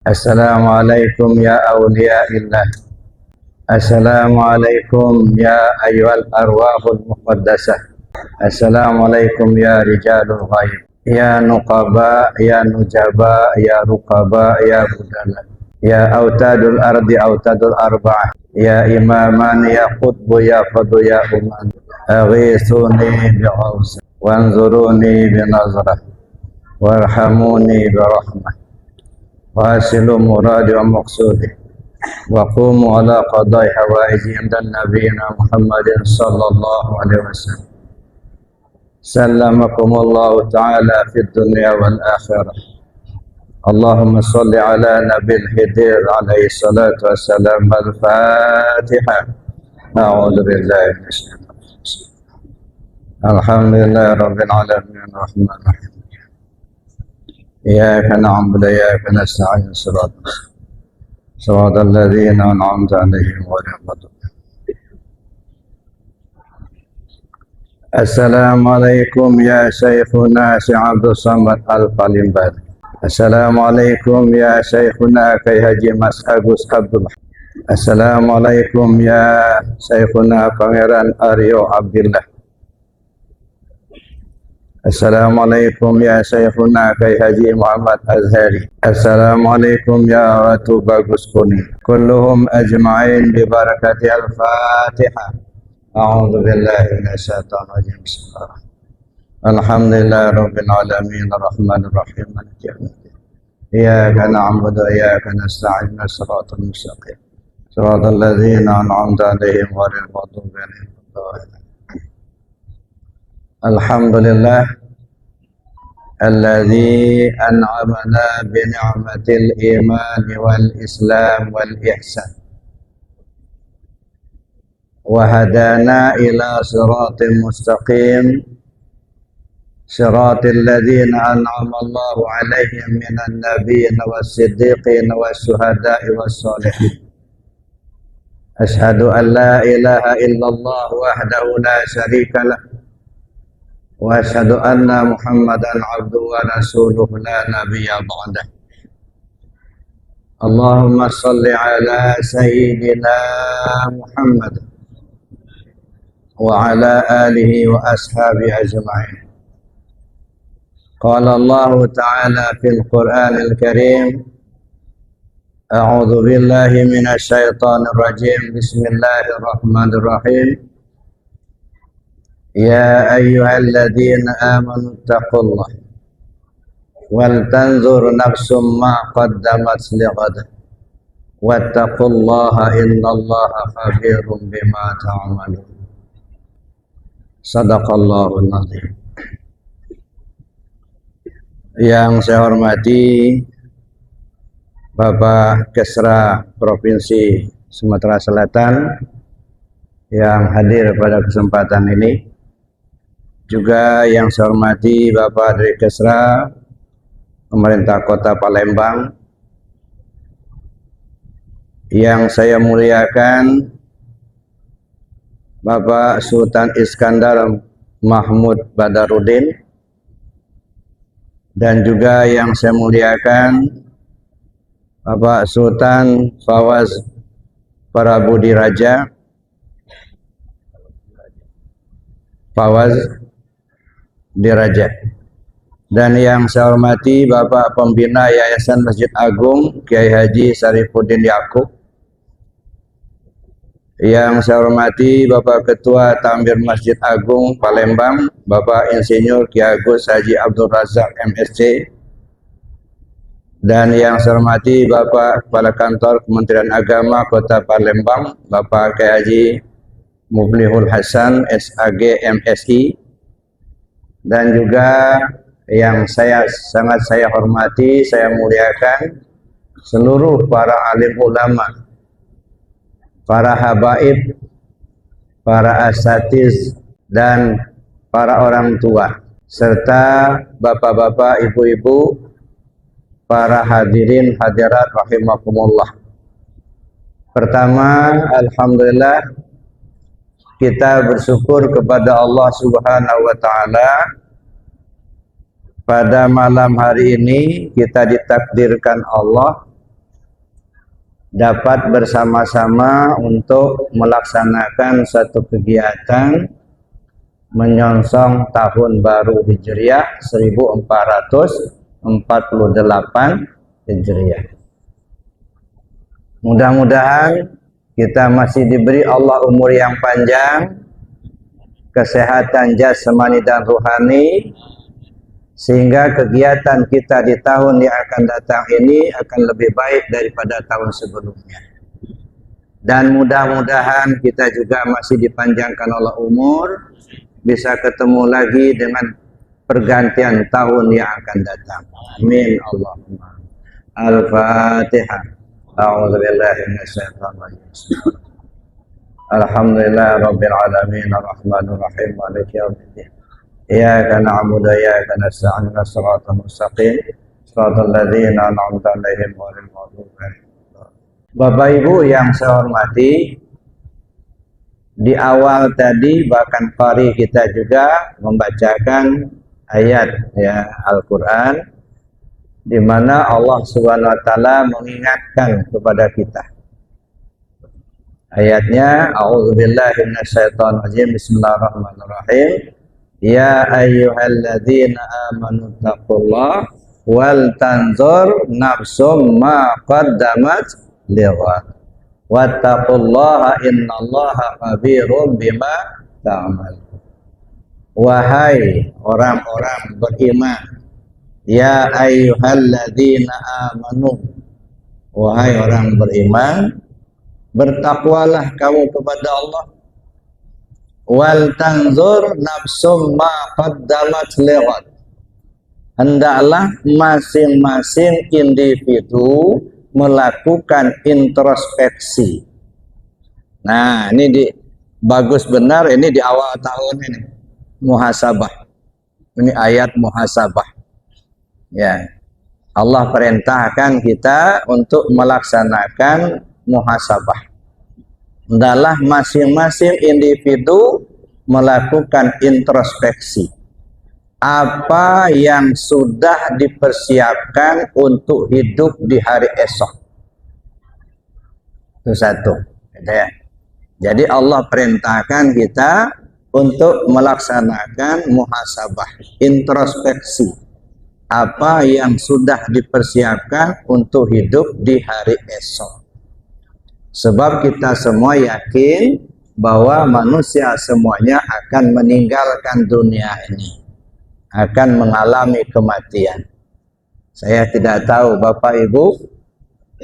Assalamualaikum ya awliyaillah. Assalamualaikum ya ayyuhal arwahul muqaddasah. Assalamualaikum ya rijalul ghaib. Ya nuqaba, ya nujaba, ya ruqaba, ya budala. Ya autadul ardi, autadul arba'ah. Ya imaman, ya qutbu, ya fadu, ya uman. Aghithuni bi'awsa, wanzuruni binazrah, warhamuni birahmah. Wasilu muradi wa maqsudi wa qumu ala qadai hawaiji inda nabiyina Muhammadin sallallahu alaihi wasallam. Sallamakumullahu ta'ala fid dunya wal akhirah. Allahumma salli ala nabil hidir alaihi salatu wassalam. Al-Fatiha. A'udhu billahi minasyaitanir rajim. Alhamdulillahi rabbil alamin arrahmanir rahim. إياك نعبد وإياك نستعين صراط الذين أنعمت عليهم غير المغضوب. السلام عليكم يا شيخنا عبد الصمد القلمبر. السلام عليكم يا شيخنا كي Haji Mas Agus Abdullah. Assalamualaikum ya Syekhuna Pangeran Aryo Abdillah. Assalamualaikum ya Syekhuna Kai Haji Muhammad Azhari. Assalamualaikum ya Ratu Bagus Kuni. Kulluhum ajma'in bi barakati al-Fatihah. A'udzu billahi minasyaitonir rajim. Alhamdulillahi rabbil alamin arrahmanir rahim maliki yaumiddin. Iyyaka na'budu wa iyyaka nasta'in shiratal mustaqim. Shiratal ladzina an'amta 'alaihim ghairil maghdubi 'alaihim waladdallin. Alhamdulillah alladzi an'amana bi ni'matil iman wal islam wal ihsan wa hadana ila siratin mustaqim siratil ladzina an'ama Allahu 'alaihim minan nabiyyin was siddiqin was syuhada'i was sholihin. Asyhadu an la ilaha illallah wahdahu la syarika lah wa asyhadu anna Muhammadan abduhu wa rasuluhu la nabiyya ba'dah. Allahumma salli ala sayyidina Muhammad wa ala alihi wa ashabihi ajma'in. Qala Allah ta'ala fil Qur'anil Karim, a'udzu billahi minasy syaithanir rajim. Bismillahirrahmanirrahim. Ya ayyuhalladzina amanu taqullaha wal tanzur nafsum ma qaddamat lighad wattaqullaha innallaha khabirum bima ta'malun. Shadaqallahul azim. Yang saya hormati Bapak Kesra Provinsi Sumatera Selatan yang hadir pada kesempatan ini, juga yang saya hormati Bapak dari Kesra Pemerintah Kota Palembang, yang saya muliakan Bapak Sultan Iskandar Mahmud Badarudin, dan juga yang saya muliakan Bapak Sultan Fawaz Parabudi Raja Fawaz Diraja, dan yang saya hormati Bapak Pembina Yayasan Masjid Agung Kiai Haji Sarifuddin Yaqub, yang saya hormati Bapak Ketua Tamir Masjid Agung Palembang Bapak Insinyur Ki Agus Haji Abdul Razak MSc, dan yang saya hormati Bapak Kepala Kantor Kementerian Agama Kota Palembang Bapak Kiai Haji Muflihul Hasan SAG MSI, dan juga yang sangat saya hormati, saya muliakan seluruh para alim ulama, para habaib, para asatiz, dan para orang tua, serta bapak-bapak, ibu-ibu, para hadirin hadirat rahimakumullah. Pertama, alhamdulillah, kita bersyukur kepada Allah Subhanahu wa Ta'ala. Pada malam hari ini kita ditakdirkan Allah dapat bersama-sama untuk melaksanakan satu kegiatan menyongsong tahun baru Hijriah 1448 Hijriah. Mudah-mudahan kita masih diberi Allah umur yang panjang, kesehatan jasmani dan rohani, sehingga kegiatan kita di tahun yang akan datang ini akan lebih baik daripada tahun sebelumnya. Dan mudah-mudahan kita juga masih dipanjangkan Allah umur, bisa ketemu lagi dengan pergantian tahun yang akan datang. Amin Allahumma. Al-Fatihah. A'udzubillahi minasyaitonir rajim. Alhamdulillah rabbil alamin arrahmanir rahim maliki yaumiddin. Iyyaka na'budu wa iyyaka nasta'in shiratal mustaqim shiratal ladzina an'amta 'alaihim ghairil maghdubi 'alaihim. Bapak Ibu yang saya hormati, di awal tadi bahkan qari kita juga membacakan ayat Al-Qur'an di mana Allah Subhanahu wa taala mengingatkan kepada kita. Ayatnya, a'udzubillahi minasyaitonir rajim, bismillahirrahmanirrahim. Ya ayyuhalladzina amanu taqullaha wal tanzur nafsum ma qaddamat lighad. Wattaqullaha innallaha khabirum bima ta'malun. Wahai orang-orang beriman, ya ayyuhalladzina amanu, wahai orang beriman, bertakwalah kamu kepada Allah. Wal tanzur nafsum ma qaddamat lighad. Hendaklah masing-masing individu melakukan introspeksi. Nah, ini bagus benar, ini di awal tahun ini. Muhasabah. Ini ayat muhasabah. Ya. Allah perintahkan kita untuk melaksanakan muhasabah. Hendaklah masing-masing individu melakukan introspeksi. Apa yang sudah dipersiapkan untuk hidup di hari esok. Itu satu. Jadi Allah perintahkan kita untuk melaksanakan muhasabah, introspeksi. Apa yang sudah dipersiapkan untuk hidup di hari esok. Sebab kita semua yakin bahwa manusia semuanya akan meninggalkan dunia ini, akan mengalami kematian. Saya tidak tahu Bapak Ibu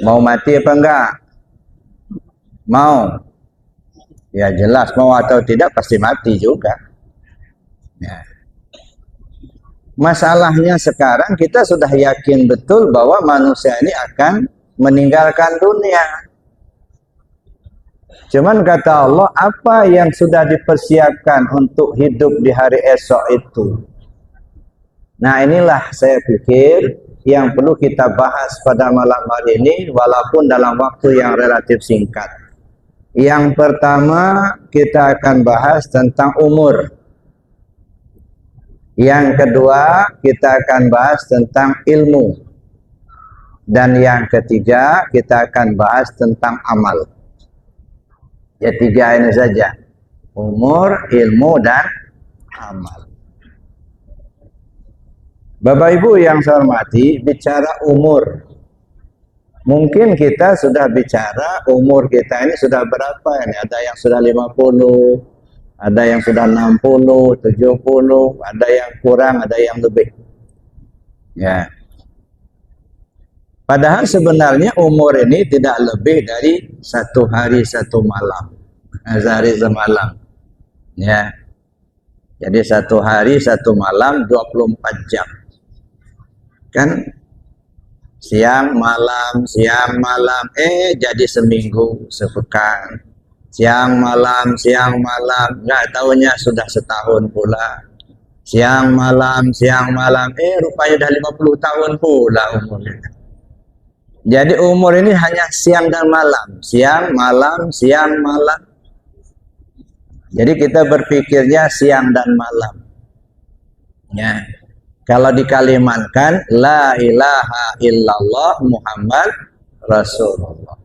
mau mati apa enggak? Mau? Ya jelas mau atau tidak pasti mati juga. Ya. Masalahnya sekarang kita sudah yakin betul bahwa manusia ini akan meninggalkan dunia. Cuman kata Allah, apa yang sudah dipersiapkan untuk hidup di hari esok itu? Nah, inilah saya pikir yang perlu kita bahas pada malam hari ini, walaupun dalam waktu yang relatif singkat. Yang pertama, kita akan bahas tentang umur. Yang kedua, kita akan bahas tentang ilmu. Dan yang ketiga, kita akan bahas tentang amal. Ya, tiga ini saja. Umur, ilmu, dan amal. Bapak Ibu yang saya hormati, bicara umur. Mungkin kita sudah bicara umur kita ini sudah berapa ini? Ada yang sudah 50, ada yang sudah 60, 70, ada yang kurang, ada yang lebih. Ya. Padahal sebenarnya umur ini tidak lebih dari satu hari satu malam, sehari semalam. Ya, jadi satu hari satu malam 24 jam. Kan siang malam, jadi seminggu, sepekan. Siang malam, nggak tahunya sudah setahun pula. Siang malam, rupanya udah 50 tahun pula umurnya. Jadi umur ini hanya siang dan malam. Siang, malam. Jadi kita berpikirnya siang dan malam. Ya. Kalau dikalimatkan, La ilaha illallah Muhammad Rasulullah.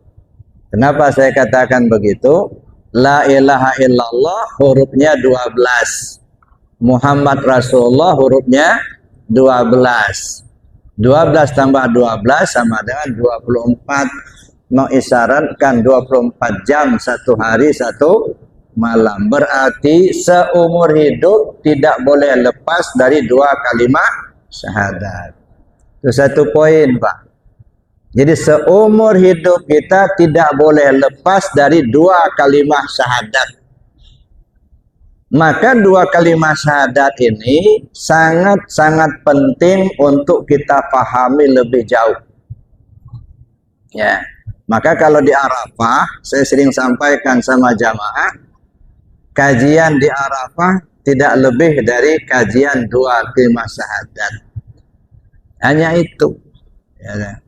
Kenapa saya katakan begitu? La ilaha illallah hurufnya 12. Muhammad Rasulullah hurufnya 12. 12 tambah 12 sama dengan 24. Mengisyaratkan 24 jam satu hari satu malam. Berarti seumur hidup tidak boleh lepas dari 2 kalimat syahadat. Itu satu poin, Pak. Jadi seumur hidup kita tidak boleh lepas dari 2 kalimat syahadat. Maka 2 kalimat syahadat ini sangat-sangat penting untuk kita pahami lebih jauh. Ya. Maka kalau di Arafah, saya sering sampaikan sama jamaah, kajian di Arafah tidak lebih dari kajian 2 kalimat syahadat. Hanya itu. Ya.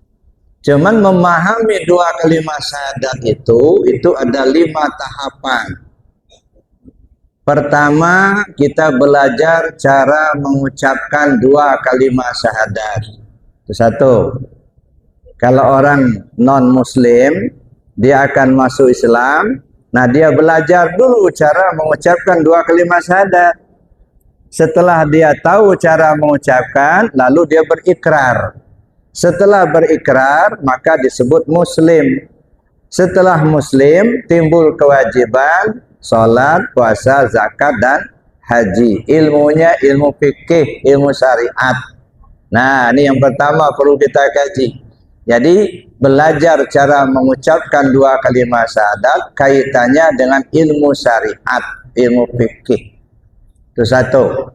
Cuman memahami 2 kalimat syahadat itu ada 5 tahapan. Pertama, kita belajar cara mengucapkan 2 kalimat syahadat. Itu satu. Kalau orang non-muslim, dia akan masuk Islam. Nah, dia belajar dulu cara mengucapkan 2 kalimat syahadat. Setelah dia tahu cara mengucapkan, lalu dia berikrar. Setelah berikrar, maka disebut muslim. Setelah muslim, timbul kewajiban salat, puasa, zakat, dan haji. Ilmunya ilmu fikih, ilmu syariat. Nah, ini yang pertama perlu kita kaji. Jadi, belajar cara mengucapkan 2 kalimat syahadat kaitannya dengan ilmu syariat, ilmu fikih. Itu satu.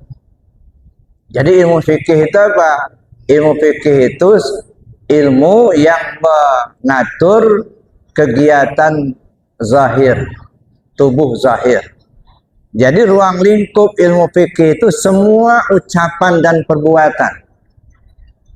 Jadi ilmu fikih itu apa? Ilmu fikih itu ilmu yang mengatur kegiatan zahir, tubuh zahir. Jadi ruang lingkup ilmu fikih itu semua ucapan dan perbuatan.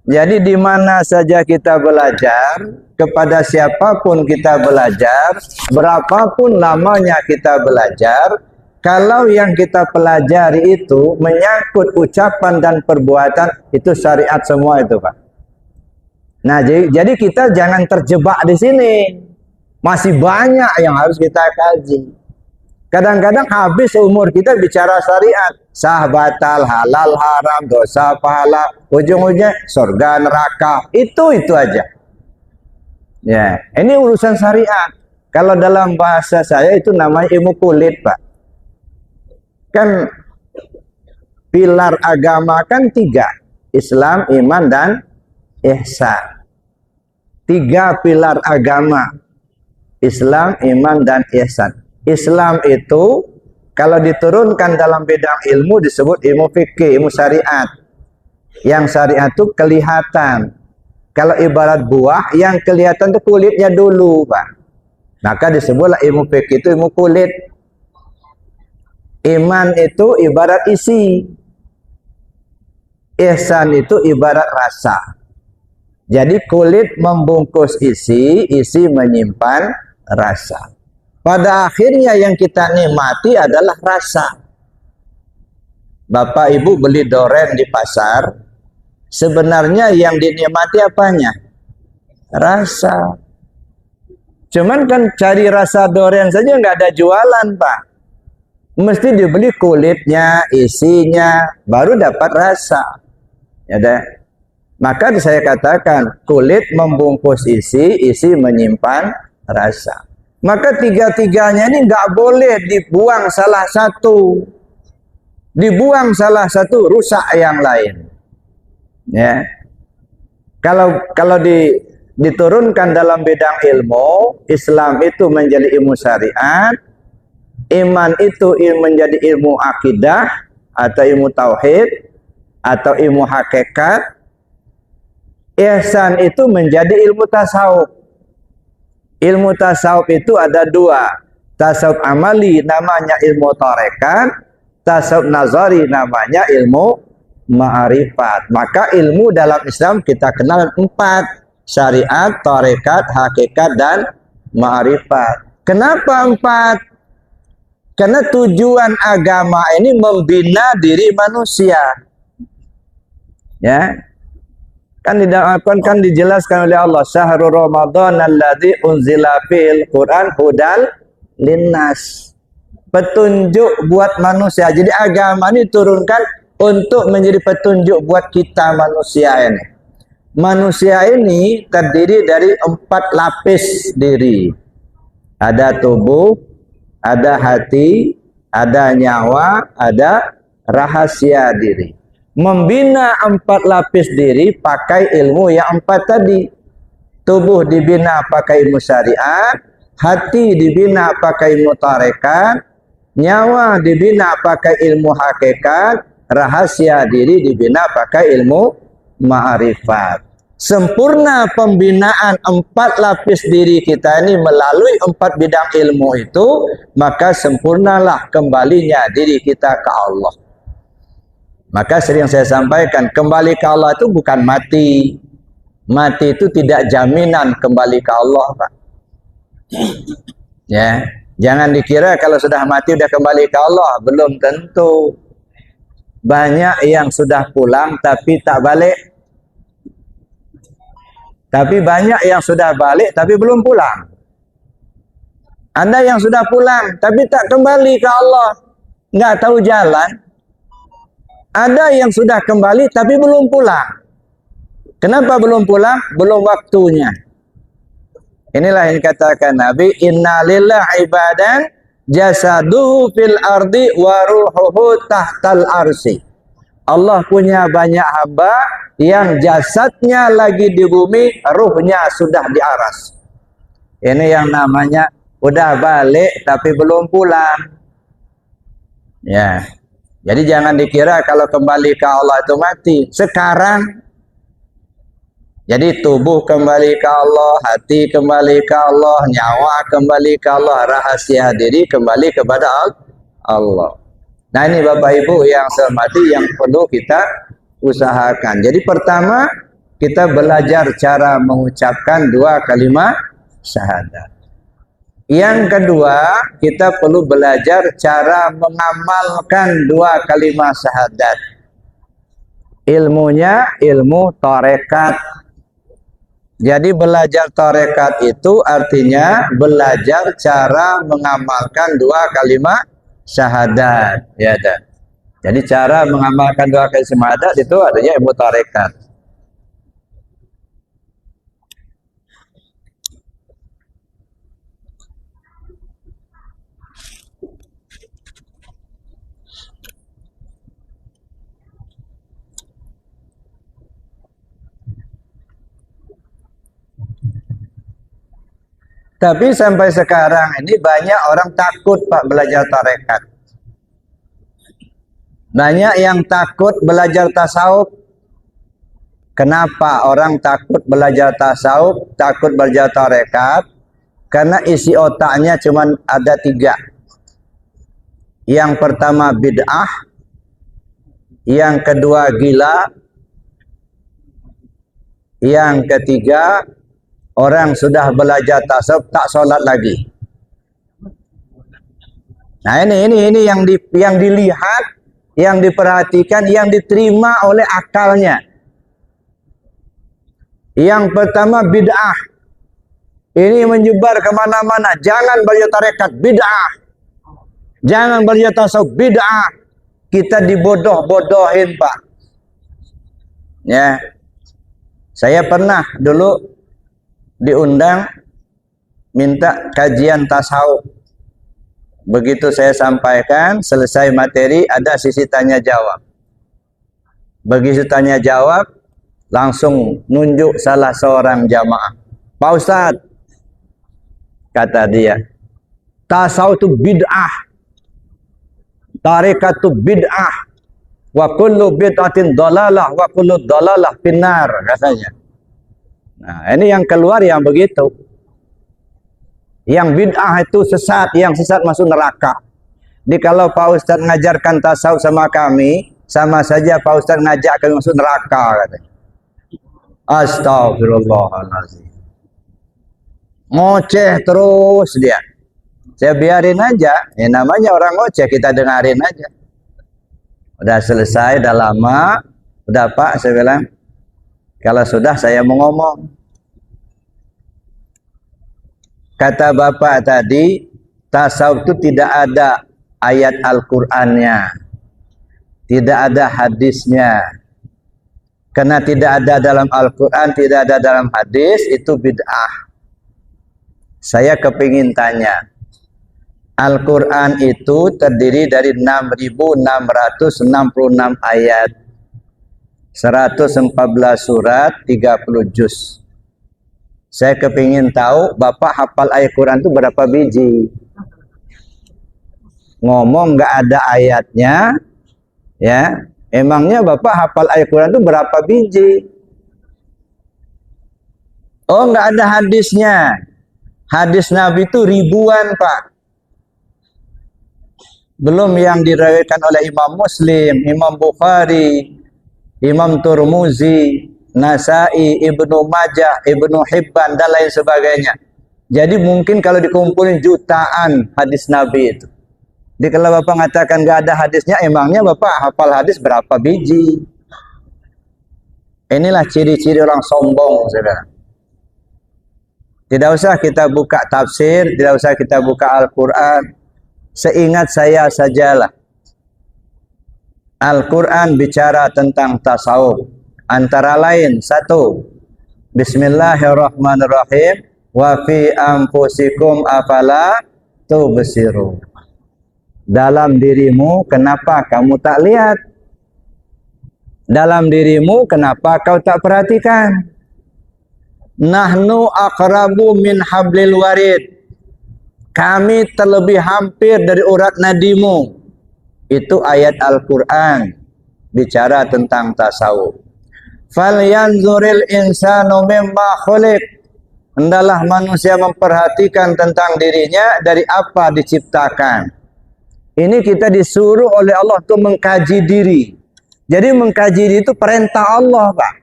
Jadi di mana saja kita belajar, kepada siapapun kita belajar, berapapun lamanya kita belajar, kalau yang kita pelajari itu menyangkut ucapan dan perbuatan, itu syariat semua itu, Pak. Nah, jadi kita jangan terjebak di sini. Masih banyak yang harus kita kaji. Kadang-kadang habis umur kita bicara syariat. Sah, batal, halal, haram, dosa, pahala. Ujung-ujungnya surga, neraka. Itu aja. Ya, ini urusan syariat. Kalau dalam bahasa saya itu namanya ilmu kulit, Pak. Kan pilar agama kan 3. Islam, iman, dan ihsan. 3 pilar agama. Islam, iman, dan ihsan. Islam itu kalau diturunkan dalam bidang ilmu disebut ilmu fikih, ilmu syariat. Yang syariat itu kelihatan. Kalau ibarat buah, yang kelihatan itu kulitnya dulu, Pak. Maka disebutlah ilmu fikih itu ilmu kulit. Iman itu ibarat isi. Ihsan itu ibarat rasa. Jadi kulit membungkus isi, isi menyimpan rasa. Pada akhirnya yang kita nikmati adalah rasa. Bapak Ibu beli doren di pasar, sebenarnya yang dinikmati apanya? Rasa. Cuman kan cari rasa doren saja nggak ada jualan, Pak. Mesti dibeli kulitnya, isinya, baru dapat rasa. Ya deh. Maka saya katakan kulit membungkus isi, isi menyimpan rasa. Maka 3-3-nya ini nggak boleh dibuang salah satu. Dibuang salah satu, rusak yang lain. Ya. Kalau diturunkan dalam bidang ilmu, Islam itu menjadi ilmu syariat, iman itu menjadi ilmu akidah atau ilmu tauhid atau ilmu hakikat, ihsan itu menjadi ilmu tasawuf. Ilmu tasawuf itu ada 2. Tasawuf amali namanya ilmu tarekat, tasawuf nazari namanya ilmu ma'rifat. Maka ilmu dalam Islam kita kenal 4. Syariat, tarekat, hakikat, dan ma'rifat. Kenapa 4? Karena tujuan agama ini membina diri manusia. Ya. Kan kan dijelaskan oleh Allah, syahrul Ramadan alladzi unzila fil Quran hudan linnas. Petunjuk buat manusia. Jadi agama ini turunkan untuk menjadi petunjuk buat kita manusia ini. Manusia ini terdiri dari 4 lapis diri. Ada tubuh, ada hati, ada nyawa, ada rahasia diri. Membina 4 lapis diri pakai ilmu yang 4 tadi. Tubuh dibina pakai ilmu syariat, hati dibina pakai ilmu tarekat, nyawa dibina pakai ilmu hakikat, rahasia diri dibina pakai ilmu ma'rifat. Sempurna pembinaan 4 lapis diri kita ini melalui 4 bidang ilmu itu, maka sempurnalah kembalinya diri kita ke Allah. Maka sering saya sampaikan, kembali ke Allah itu bukan mati. Mati itu tidak jaminan kembali ke Allah, Pak. Ya, jangan dikira kalau sudah mati sudah kembali ke Allah, belum tentu. Banyak yang sudah pulang tapi tak balik. Tapi banyak yang sudah balik tapi belum pulang. Ada yang sudah pulang tapi tak kembali ke Allah, nggak tahu jalan. Ada yang sudah kembali tapi belum pulang. Kenapa belum pulang? Belum waktunya. Inilah yang dikatakan Nabi, inna lillahi ibadan jasaduhu fil ardi wa ruhuhu tahtal arsi. Allah punya banyak hamba yang jasadnya lagi di bumi, ruhnya sudah di aras. Ini yang namanya udah balik tapi belum pulang. Ya. Jadi jangan dikira kalau kembali ke Allah itu mati. Sekarang, jadi tubuh kembali ke Allah, hati kembali ke Allah, nyawa kembali ke Allah, rahasia diri kembali kepada Allah. Nah ini Bapak Ibu yang saya hormati, yang perlu kita usahakan. Jadi pertama, kita belajar cara mengucapkan 2 kalimat syahadat. Yang kedua, kita perlu belajar cara mengamalkan 2 kalimat syahadat. Ilmunya ilmu tarekat. Jadi belajar tarekat itu artinya belajar cara mengamalkan 2 kalimat syahadat. Ya, dan. Jadi cara mengamalkan 2 kalimat syahadat itu artinya ilmu tarekat. Tapi sampai sekarang ini banyak orang takut Pak belajar tarekat. Banyak yang takut belajar tasawuf. Kenapa orang takut belajar tasawuf, takut belajar tarekat? Karena isi otaknya cuma ada 3. Yang pertama bid'ah, yang kedua gila, yang ketiga orang sudah belajar tasawuf tak sholat lagi. Nah ini yang dilihat, yang diperhatikan, yang diterima oleh akalnya. Yang pertama bid'ah. Ini menyebar kemana-mana. Jangan belajar tarekat, bid'ah. Jangan belajar tasawuf, bid'ah. Kita dibodoh-bodohin Pak. Ya, saya pernah dulu diundang minta kajian tasawuf. Begitu saya sampaikan, selesai materi, ada sisi tanya jawab. Begitu tanya jawab, langsung nunjuk salah seorang jamaah. Pak Ustadz, kata dia, tasawuf itu bid'ah, tarekat itu bid'ah, wa kullu bid'atin dalalah, wa kullu dalalah finnar, katanya. Nah, ini yang keluar yang begitu. Yang bid'ah itu sesat, yang sesat masuk neraka. Jadi kalau Pak Ustadz ngajarkan tasawuf sama kami, sama saja Pak Ustadz ngajak kami masuk neraka, katanya. Astagfirullahaladzim. Ngoceh terus dia. Saya biarin aja. Ya, namanya orang ngoceh, kita dengarin aja. Udah selesai, udah lama. Udah Pak, saya bilang, Kalau sudah saya mau ngomong. Kata Bapak tadi, tasawuf itu tidak ada ayat Al-Qur'annya. Tidak ada hadisnya. Karena tidak ada dalam Al-Quran, tidak ada dalam hadis, itu bid'ah. Saya kepingin tanya, Al-Quran itu terdiri dari 6.666 ayat, 114 surat, 30 juz. Saya kepingin tahu, Bapak hafal ayat Quran itu berapa biji? Ngomong nggak ada ayatnya, ya. Emangnya Bapak hafal ayat Quran itu berapa biji? Oh, nggak ada hadisnya. Hadis Nabi itu ribuan, Pak. Belum yang diriwayatkan oleh Imam Muslim, Imam Bukhari, Imam Turmuzi, Nasai, Ibnu Majah, Ibnu Hibban, dan lain sebagainya. Jadi mungkin kalau dikumpulin jutaan hadis Nabi itu. Jadi kalau Bapak mengatakan nggak ada hadisnya, emangnya Bapak hafal hadis berapa biji? Inilah ciri-ciri orang sombong, saudara. Tidak usah kita buka tafsir, tidak usah kita buka Al-Quran. Seingat saya sajalah. Al-Quran bicara tentang tasawuf. Antara lain, 1. Bismillahirrahmanirrahim. Wa fi anfusikum afala tubsirun. Dalam dirimu, kenapa kamu tak lihat? Dalam dirimu, kenapa kau tak perhatikan? Nahnu aqrabu min hablil warid. Kami terlebih hampir dari urat nadimu. Itu ayat Al-Quran. Bicara tentang tasawuf. Falyanzuril insanu mimma khuliq. Hendaklah manusia memperhatikan tentang dirinya dari apa diciptakan. Ini kita disuruh oleh Allah untuk mengkaji diri. Jadi mengkaji diri itu perintah Allah, Pak.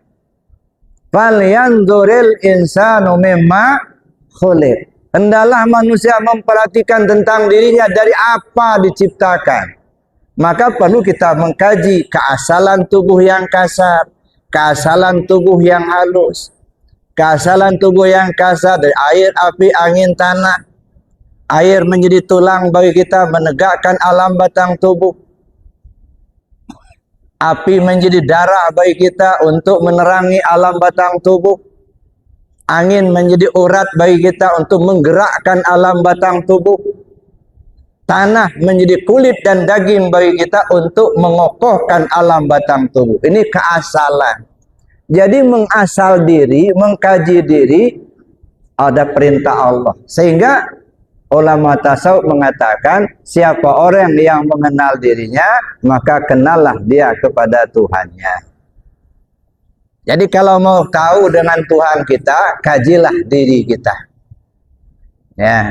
Falyanzuril insanu mimma khuliq. Hendaklah manusia memperhatikan tentang dirinya dari apa diciptakan. Maka perlu kita mengkaji keasalan tubuh yang kasar, keasalan tubuh yang halus, keasalan tubuh yang kasar dari air, api, angin, tanah. Air menjadi tulang bagi kita menegakkan alam batang tubuh. Api menjadi darah bagi kita untuk menerangi alam batang tubuh. Angin menjadi urat bagi kita untuk menggerakkan alam batang tubuh. Tanah menjadi kulit dan daging bagi kita untuk mengokohkan alam batang tubuh. Ini keasalan. Jadi mengasal diri, mengkaji diri, ada perintah Allah. Sehingga ulama tasawuf mengatakan, siapa orang yang mengenal dirinya, maka kenallah dia kepada Tuhannya. Jadi kalau mau tahu dengan Tuhan kita, kajilah diri kita. Ya,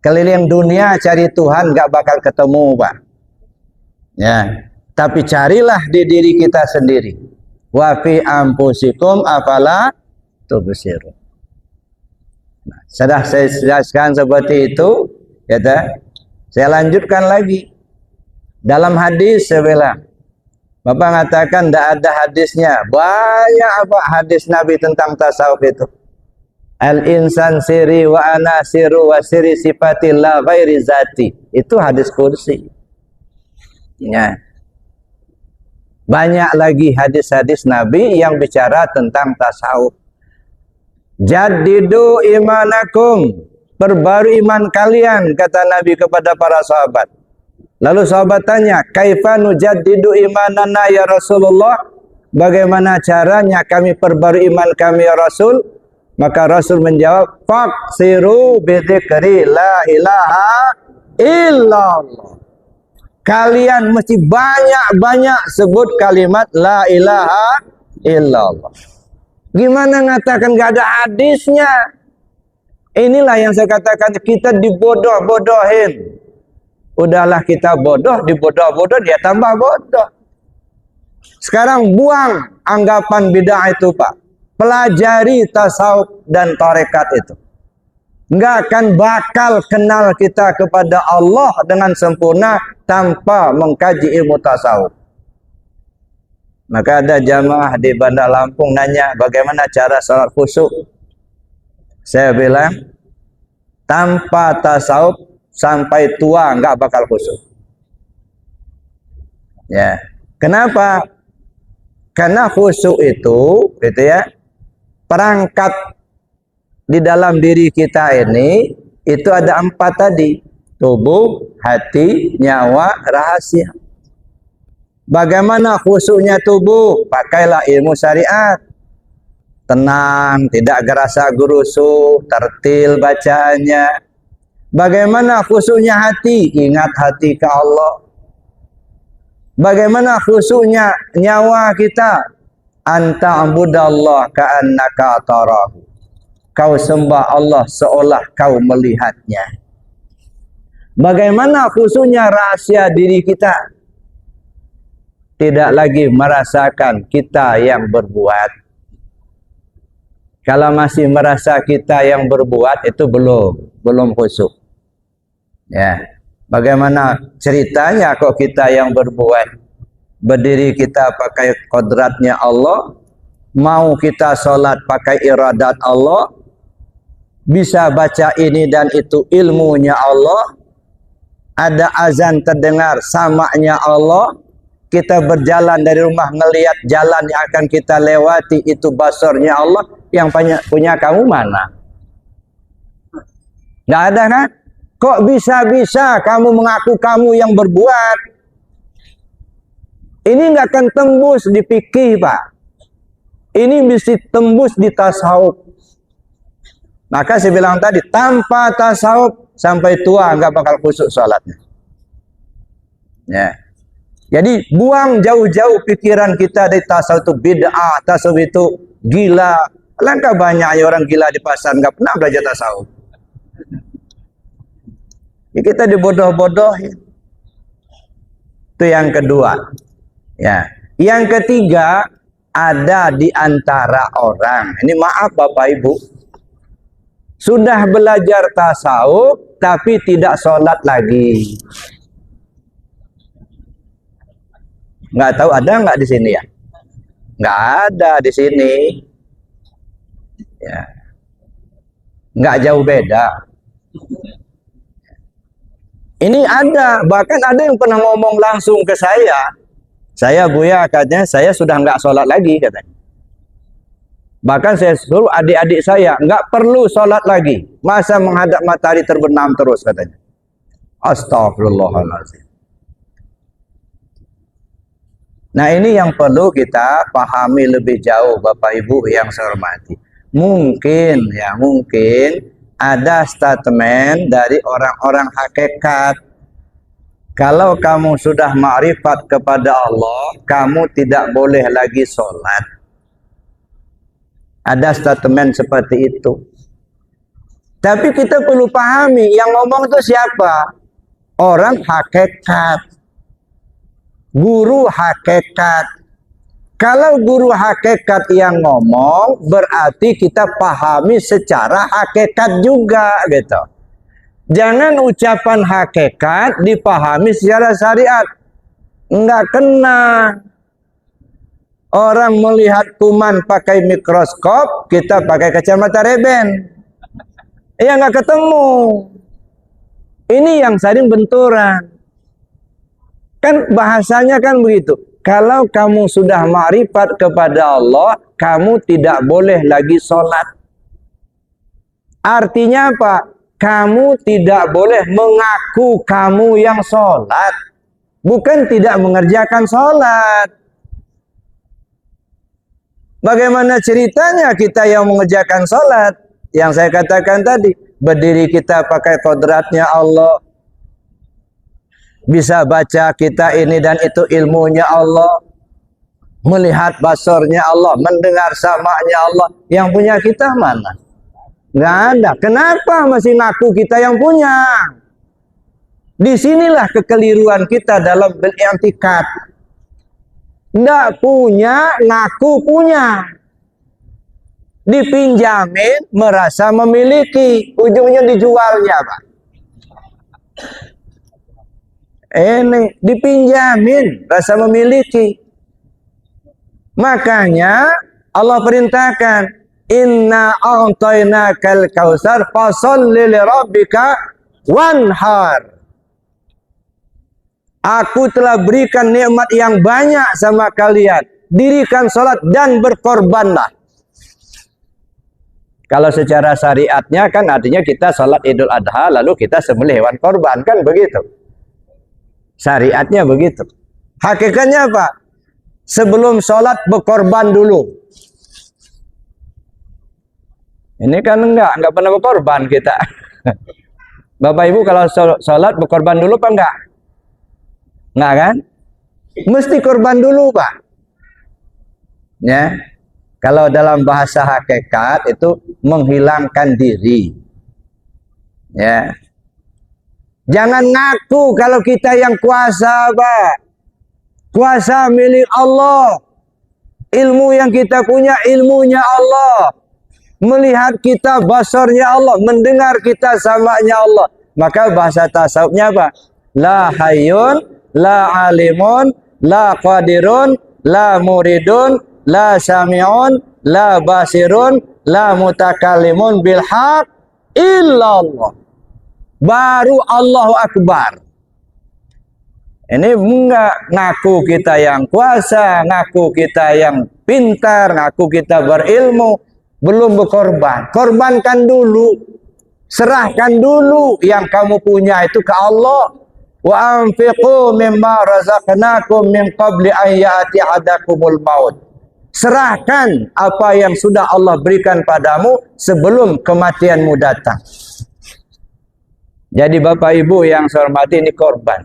keliling dunia cari Tuhan gak bakal ketemu, Pak. Ya, tapi carilah di diri kita sendiri. Wa fi anfusikum afala tubsirun. Nah, sudah saya jelaskan seperti itu, ya. Saya lanjutkan lagi. Dalam hadis saya bilang, Bapak mengatakan tidak ada hadisnya. Banyak apa hadis Nabi tentang tasawuf itu. Al-insan siri wa ana siru wa siri sifatillah ghairi zati. Itu hadis kursi. Ya. Banyak lagi hadis-hadis Nabi yang bicara tentang tasawuf. Jaddidu imanakum. Perbarui iman kalian, kata Nabi kepada para sahabat. Lalu sahabat tanya, kaifa nujaddidu imanana ya Rasulullah? Bagaimana caranya kami perbarui iman kami ya Rasul? Maka Rasul menjawab, faqsiru bidzikri la ilaha illallah. Kalian mesti banyak-banyak sebut kalimat la ilaha illallah. Gimana ngatakan gak ada hadisnya? Inilah yang saya katakan, kita dibodoh-bodohin. Udahlah kita bodoh, dibodoh-bodoh, dia tambah bodoh. Sekarang buang anggapan bid'ah itu, Pak. Pelajari tasawuf dan tarekat itu. Enggak akan bakal kenal kita kepada Allah dengan sempurna tanpa mengkaji ilmu tasawuf. Maka ada jamaah di Bandar Lampung nanya bagaimana cara salat khusyuk. Saya bilang tanpa tasawuf sampai tua nggak bakal khusyuk. Ya, kenapa? Karena khusyuk itu, gitu ya, perangkat di dalam diri kita ini itu ada 4 tadi: tubuh, hati, nyawa, rahasia. Bagaimana khusyuknya tubuh? Pakailah ilmu syariat. Tenang, tidak gerasa gerusu, tertil bacaannya. Bagaimana khusyuknya hati? Ingat hati ke Allah. Bagaimana khusyuknya nyawa kita? Anta abudallah ka'annaka tarahu. Kau sembah Allah seolah kau melihatnya. Bagaimana khusyuknya rahasia diri kita? Tidak lagi merasakan kita yang berbuat. Kalau masih merasa kita yang berbuat, itu belum khusyuk. Ya, bagaimana ceritanya kok kita yang berbuat? Berdiri kita pakai kodratnya Allah, mau kita sholat pakai iradat Allah, bisa baca ini dan itu ilmunya Allah, ada azan terdengar samanya Allah, kita berjalan dari rumah ngelihat jalan yang akan kita lewati itu basornya Allah, yang punya kamu mana? Nggak ada kan? Kok bisa-bisa kamu mengaku kamu yang berbuat? Ini nggak akan tembus di fikih, Pak. Ini bisa tembus di tasawuf. Maka saya bilang tadi, tanpa tasawuf sampai tua nggak bakal khusyuk sholatnya. Ya. Jadi buang jauh-jauh pikiran kita dari tasawuf itu bid'ah, tasawuf itu gila. Langkah banyaknya orang gila di pasar nggak pernah belajar tasawuf. Ya, kita dibodoh-bodohin. Itu yang kedua. Ya, yang ketiga, ada di antara orang. Ini maaf Bapak Ibu, sudah belajar tasawuf tapi tidak sholat lagi. Nggak tahu ada nggak di sini ya? Nggak ada di sini. Ya, nggak jauh beda. Ini ada, bahkan ada yang pernah ngomong langsung ke saya. Saya Buya katanya, saya sudah nggak sholat lagi katanya. Bahkan saya suruh adik-adik saya nggak perlu sholat lagi, masa menghadap matahari terbenam terus katanya. Astagfirullahaladzim. Nah ini yang perlu kita pahami lebih jauh Bapak Ibu yang saya hormati. Mungkin ada statement dari orang-orang hakikat. Kalau kamu sudah ma'rifat kepada Allah, kamu tidak boleh lagi sholat. Ada statement seperti itu. Tapi kita perlu pahami, yang ngomong itu siapa? Orang hakikat. Guru hakikat. Kalau guru hakikat yang ngomong, berarti kita pahami secara hakikat juga, gitu. Jangan ucapan hakikat dipahami secara syariat. Enggak kena. Orang melihat kuman pakai mikroskop, kita pakai kacamata reben. Ya enggak ketemu. Ini yang sering benturan. Kan bahasanya kan begitu. Kalau kamu sudah ma'rifat kepada Allah, kamu tidak boleh lagi sholat. Artinya apa? Kamu tidak boleh mengaku kamu yang sholat. Bukan tidak mengerjakan sholat. Bagaimana ceritanya kita yang mengerjakan sholat? Yang saya katakan tadi, berdiri kita pakai kodratnya Allah. Bisa baca kita ini dan itu ilmunya Allah. Melihat basornya Allah, mendengar samanya Allah. Yang punya kita mana? Nggak ada. Kenapa masih ngaku kita yang punya? Disinilah kekeliruan kita dalam beriktikad. Nggak punya, ngaku punya. Dipinjamin, merasa memiliki. Ujungnya dijualnya, Pak. Ini dipinjamin, rasa memiliki. Makanya Allah perintahkan, inna a'tainakal kautsar fasholli li rabbika wanhar. Aku telah berikan nikmat yang banyak sama kalian. Dirikan salat dan berkorbanlah. Kalau secara syariatnya kan artinya kita salat Idul Adha lalu kita sembelih hewan korban, kan begitu. Syariatnya begitu. Hakikatnya apa? Sebelum salat berkorban dulu. Ini kan enggak pernah berkorban kita. Bapak Ibu kalau salat berkorban dulu apa enggak? Enggak kan? Mesti korban dulu, Pak. Ya. Kalau dalam bahasa hakikat itu menghilangkan diri. Ya. Jangan ngaku kalau kita yang kuasa, Pak. Kuasa milik Allah. Ilmu yang kita punya ilmunya Allah. Melihat kita basarnya Allah, mendengar kita samanya Allah. Maka bahasa tasawufnya apa? La hayyun, la alimun, la qadirun, la muridun, la sami'un, la basirun, la mutakallimun bil haq illallah. Baru Allahu Akbar. Ini enggak ngaku kita yang kuasa, ngaku kita yang pintar, ngaku kita berilmu, belum berkorban. Korbankan dulu. Serahkan dulu yang kamu punya itu ke Allah. Wa anfiqu mimma razaqnakum min qabli an ya'ti ahadakumul maut. Serahkan apa yang sudah Allah berikan padamu sebelum kematianmu datang. Jadi Bapak Ibu yang saya hormati, ini korban.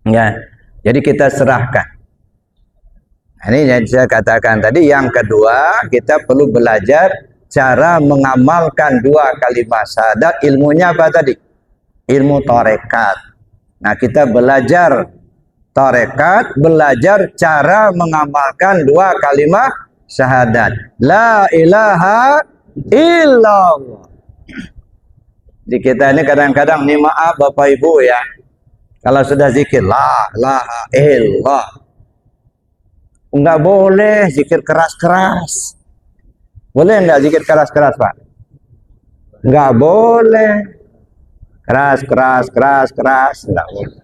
Ya. Jadi kita serahkan. Ini yang saya katakan tadi. Yang kedua, kita perlu belajar cara mengamalkan dua kalimat syahadat. Ilmunya apa tadi? Ilmu tarekat. Nah, kita belajar tarekat, belajar cara mengamalkan dua kalimat syahadat. La ilaha illallah. Di kita ini kadang-kadang, nih maaf Bapak Ibu ya, kalau sudah zikir la ilaha illallah, enggak boleh zikir keras-keras. Boleh enggak zikir keras-keras, Pak? Enggak boleh. Keras, enggak boleh.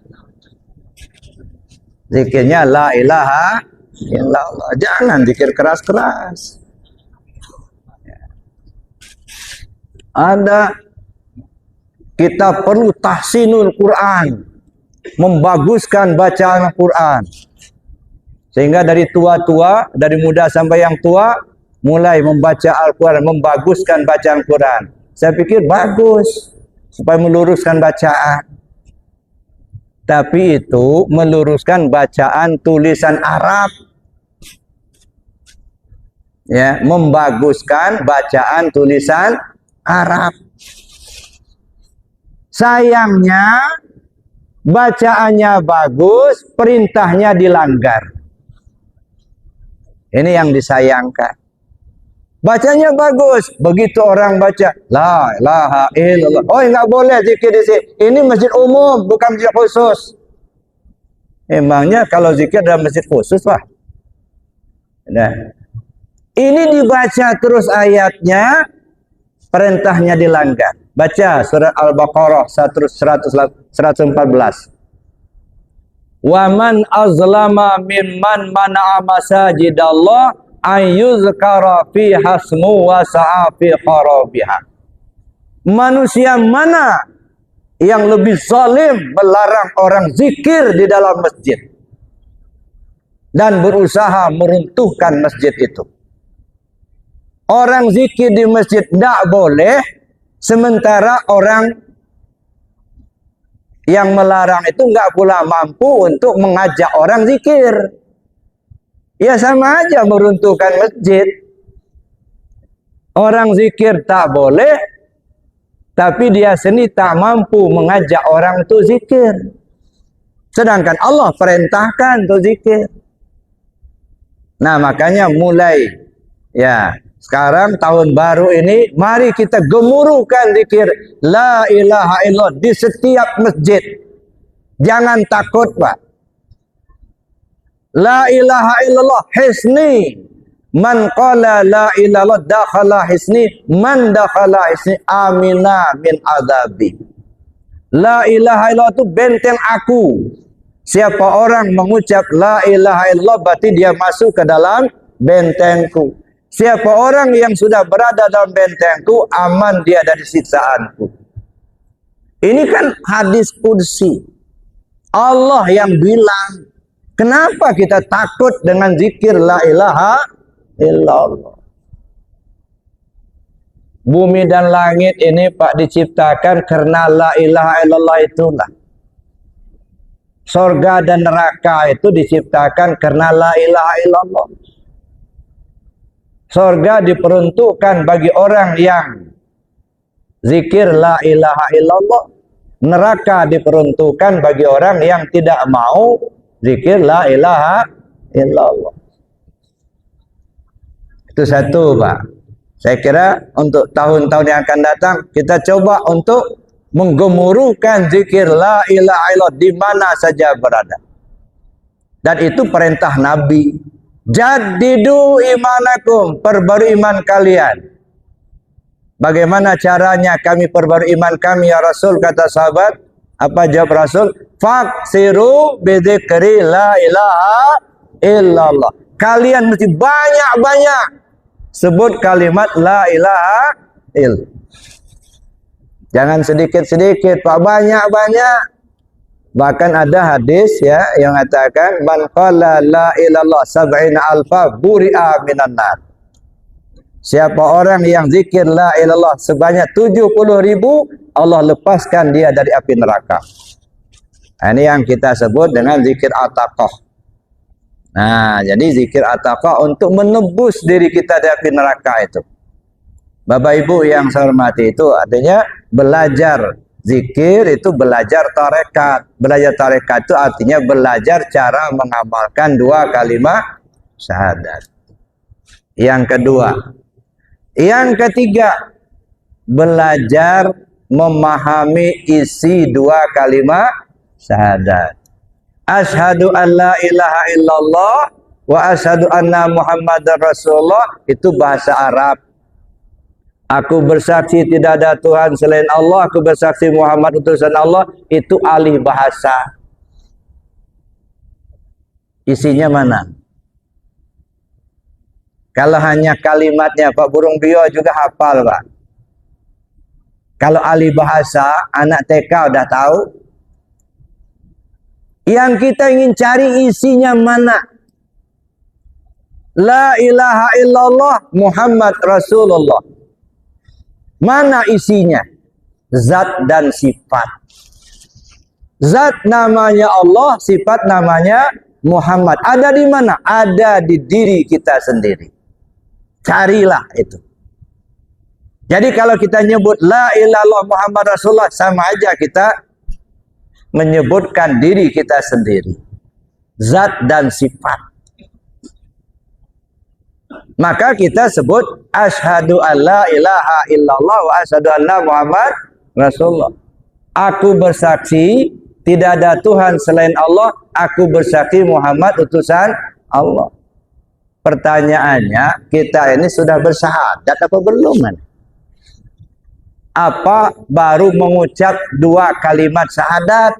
Zikirnya la ilaha illallah. Jangan zikir keras-keras. Ada, kita perlu tahsinul Quran, membaguskan bacaan Quran. Sehingga dari tua-tua, dari muda sampai yang tua, mulai membaca Al-Quran, membaguskan bacaan Quran. Saya pikir bagus, supaya meluruskan bacaan. Tapi itu meluruskan bacaan tulisan Arab. Ya, membaguskan bacaan tulisan Arab. Sayangnya bacaannya bagus, perintahnya dilanggar. Ini yang disayangkan. Bacanya bagus, begitu orang baca la ilaha illallah. Oh, enggak boleh zikir di sini. Ini masjid umum, bukan masjid khusus. Emangnya kalau zikir dalam masjid khusus, Pak? Nah, ini dibaca terus ayatnya, perintahnya dilanggar. Baca surat Al-Baqarah 114. Wa man azlama mimman mana'a masajidallah ayyuzkara fi hasmu wa sa'a fi kharabiha. Manusia mana yang lebih zalim melarang orang zikir di dalam masjid dan berusaha meruntuhkan masjid itu. Orang zikir di masjid tidak boleh, sementara orang yang melarang itu enggak pula mampu untuk mengajak orang zikir. Ya sama aja meruntuhkan masjid. Orang zikir tak boleh, tapi dia sendiri tak mampu mengajak orang itu zikir. Sedangkan Allah perintahkan untuk zikir. Nah, makanya mulai ya, sekarang tahun baru ini, mari kita gemuruhkan zikir la ilaha illallah di setiap masjid. Jangan takut, Pak. La ilaha illallah hisni. Man qala la ilaha illallah dakhala hisni. Man dakhala hisni amina min adabi. La ilaha illallah itu benteng aku. Siapa orang mengucap la ilaha illallah berarti dia masuk ke dalam bentengku. Siapa orang yang sudah berada dalam bentengku, aman dia dari siksaanku. Ini kan hadis qudsi. Allah yang bilang. Kenapa kita takut dengan zikir la ilaha illallah? Bumi dan langit ini Pak diciptakan karena la ilaha illallah itulah. Sorga dan neraka itu diciptakan karena la ilaha illallah. Sorga diperuntukkan bagi orang yang zikir la ilaha illallah. Neraka diperuntukkan bagi orang yang tidak mau zikir la ilaha illallah. Itu satu Pak. Saya kira untuk tahun-tahun yang akan datang kita coba untuk menggemuruhkan zikir la ilaha illallah di mana saja berada. Dan itu perintah Nabi. Jaddidu imanakum, perbarui iman kalian. Bagaimana caranya kami perbarui iman kami ya Rasul, kata sahabat? Apa jawab Rasul? Faksiru bidzikri la ilaha illallah. Kalian mesti banyak-banyak sebut kalimat la ilaha illallah. Jangan sedikit-sedikit, Pak, banyak-banyak. Bahkan ada hadis ya yang mengatakan man qala la ilallah sab'ina alfa buri'a minan nar. Siapa orang yang zikir la ilallah sebanyak 70.000, Allah lepaskan dia dari api neraka. Nah, ini yang kita sebut dengan zikir ataqah. Nah, jadi zikir ataqah untuk menebus diri kita dari api neraka itu. Bapak Ibu yang saya hormati, itu artinya belajar zikir itu belajar tarekat. Belajar tarekat itu artinya belajar cara mengamalkan dua kalimat syahadat. Yang kedua. Yang ketiga, belajar memahami isi dua kalimat syahadat. Asyhadu an la ilaha illallah wa asyhadu anna Muhammadar Rasulullah, itu bahasa Arab. Aku bersaksi tidak ada Tuhan selain Allah, aku bersaksi Muhammad utusan Allah, itu alih bahasa. Isinya mana? Kalau hanya kalimatnya Pak Burung Bio juga hafal Pak. Kalau alih bahasa, anak TK udah tahu. Yang kita ingin cari isinya mana? La ilaha illallah Muhammad Rasulullah. Mana isinya? Zat dan sifat. Zat namanya Allah, sifat namanya Muhammad. Ada di mana? Ada di diri kita sendiri. Carilah itu. Jadi kalau kita nyebut la ilaha illallah Muhammad Rasulullah, sama aja kita menyebutkan diri kita sendiri. Zat dan sifat. Maka kita sebut asyhadu an la ilaha illallah wa asyhadu anna Muhammad Rasulullah. Aku bersaksi tidak ada Tuhan selain Allah, aku bersaksi Muhammad utusan Allah. Pertanyaannya, kita ini sudah bersyahadat apa belum? Apa baru mengucap dua kalimat syahadat?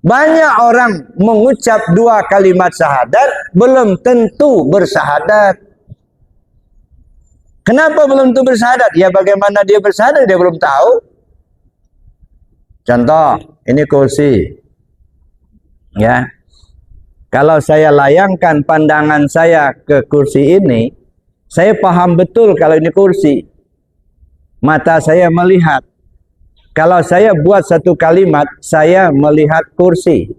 Banyak orang mengucap dua kalimat syahadat, belum tentu bersyahadat. Kenapa belum tentu bersyahadat? Ya bagaimana dia bersyahadat, dia belum tahu. Contoh, ini kursi. Ya. Kalau saya layangkan pandangan saya ke kursi ini, saya paham betul kalau ini kursi. Mata saya melihat. Kalau saya buat satu kalimat, saya melihat kursi.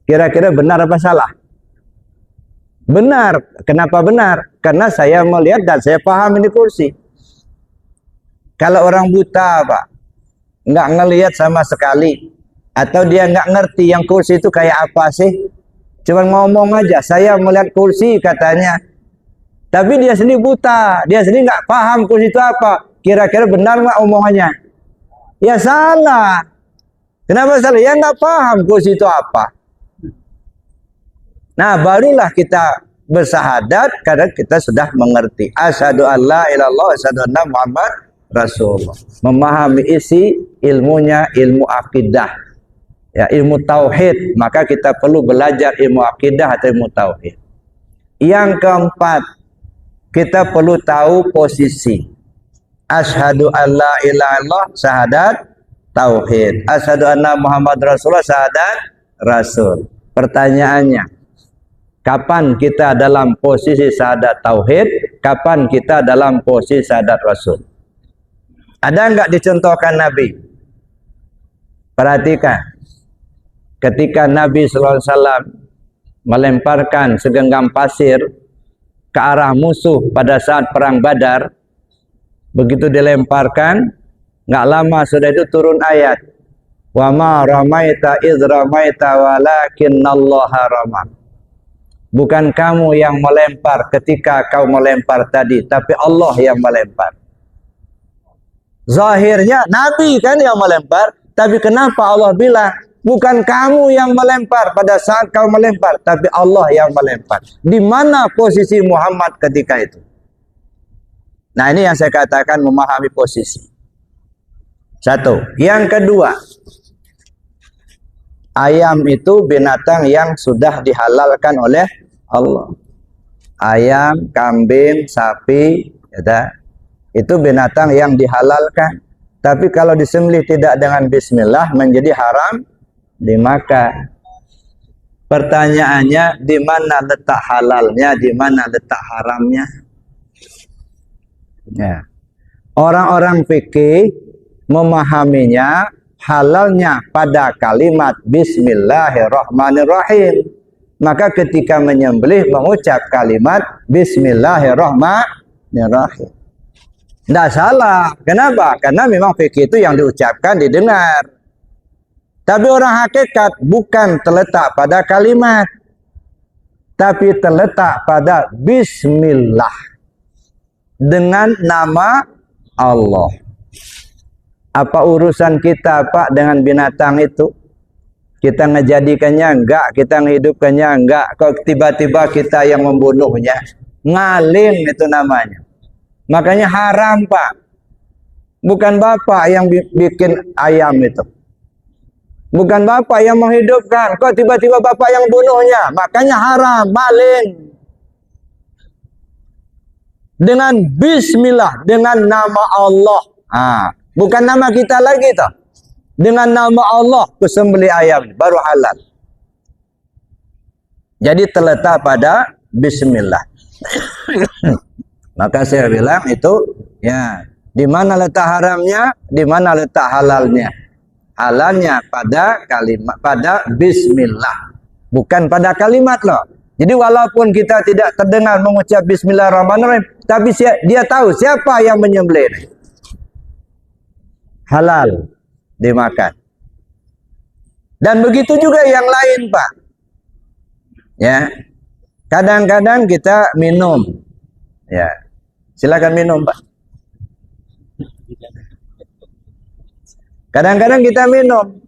Kira-kira benar apa salah? Benar. Kenapa benar? Karena saya melihat dan saya paham ini kursi. Kalau orang buta, Pak, nggak ngelihat sama sekali. Atau dia nggak ngerti yang kursi itu kayak apa sih? Cuma ngomong aja, saya melihat kursi katanya. Tapi dia sendiri buta, dia sendiri nggak paham kursi itu apa. Kira-kira benar nggak omongannya? Ya salah. Kenapa salah? Ya nggak paham kursi itu apa. Nah, barulah kita bersahadat karena kita sudah mengerti. Asyhadu an la ilaha illallah, asyhadu anna Muhammad Rasulullah. Memahami isi ilmunya, ilmu akidah. Ya, ilmu tauhid, maka kita perlu belajar ilmu akidah atau ilmu tauhid. Yang keempat, kita perlu tahu posisi. Asyhadu an la ilaha illallah, syahadat tauhid. Asyhadu anna Muhammad Rasulullah, syahadat rasul. Pertanyaannya, kapan kita dalam posisi syahadat tauhid? Kapan kita dalam posisi syahadat rasul? Ada enggak dicontohkan Nabi? Perhatikan. Ketika Nabi SAW melemparkan segenggam pasir ke arah musuh pada saat perang Badar, begitu dilemparkan, nggak lama sudah itu turun ayat, wa ma ramaita idz ramaita walakinnallaha rama. Bukan kamu yang melempar ketika kau melempar tadi, tapi Allah yang melempar. Zahirnya Nabi kan yang melempar, tapi kenapa Allah bilang bukan kamu yang melempar pada saat kau melempar, tapi Allah yang melempar. Di mana posisi Muhammad ketika itu? Nah, ini yang saya katakan memahami posisi. Satu. Yang kedua, ayam itu binatang yang sudah dihalalkan oleh Allah. Ayam, kambing, sapi, ya, itu binatang yang dihalalkan. Tapi kalau disembelih tidak dengan bismillah menjadi haram dimakan. Pertanyaannya, di mana letak halalnya, di mana letak haramnya? Ya. Orang-orang fikih memahaminya halalnya pada kalimat bismillahirrahmanirrahim. Maka ketika menyembelih mengucap kalimat bismillahirrahmanirrahim. Tidak salah. Kenapa? Karena memang fikih itu yang diucapkan didengar. Tapi orang hakikat bukan terletak pada kalimat, tapi terletak pada bismillah, dengan nama Allah. Apa urusan kita Pak dengan binatang itu? Kita ngejadikannya enggak, kita menghidupkannya enggak, kok tiba-tiba kita yang membunuhnya. Ngalim itu namanya. Makanya haram Pak. Bukan Bapak yang bikin ayam itu. Bukan Bapak yang menghidupkan, kok tiba-tiba Bapak yang bunuhnya. Makanya haram, maling. Dengan bismillah, dengan nama Allah. Bukan nama kita lagi toh. Dengan nama Allah kusembelih ayam, baru halal. Jadi terletak pada bismillah. Maka saya bilang itu, ya, di mana letak haramnya, di mana letak halalnya. Halalnya pada kalimat, pada bismillah, bukan pada kalimat loh. Jadi walaupun kita tidak terdengar mengucap bismillahirrahmanirrahim, tapi dia tahu siapa yang menyembelih. Halal dimakan. Dan begitu juga yang lain Pak. Ya, kadang-kadang kita minum. Ya, silakan minum Pak. Kadang-kadang kita minum.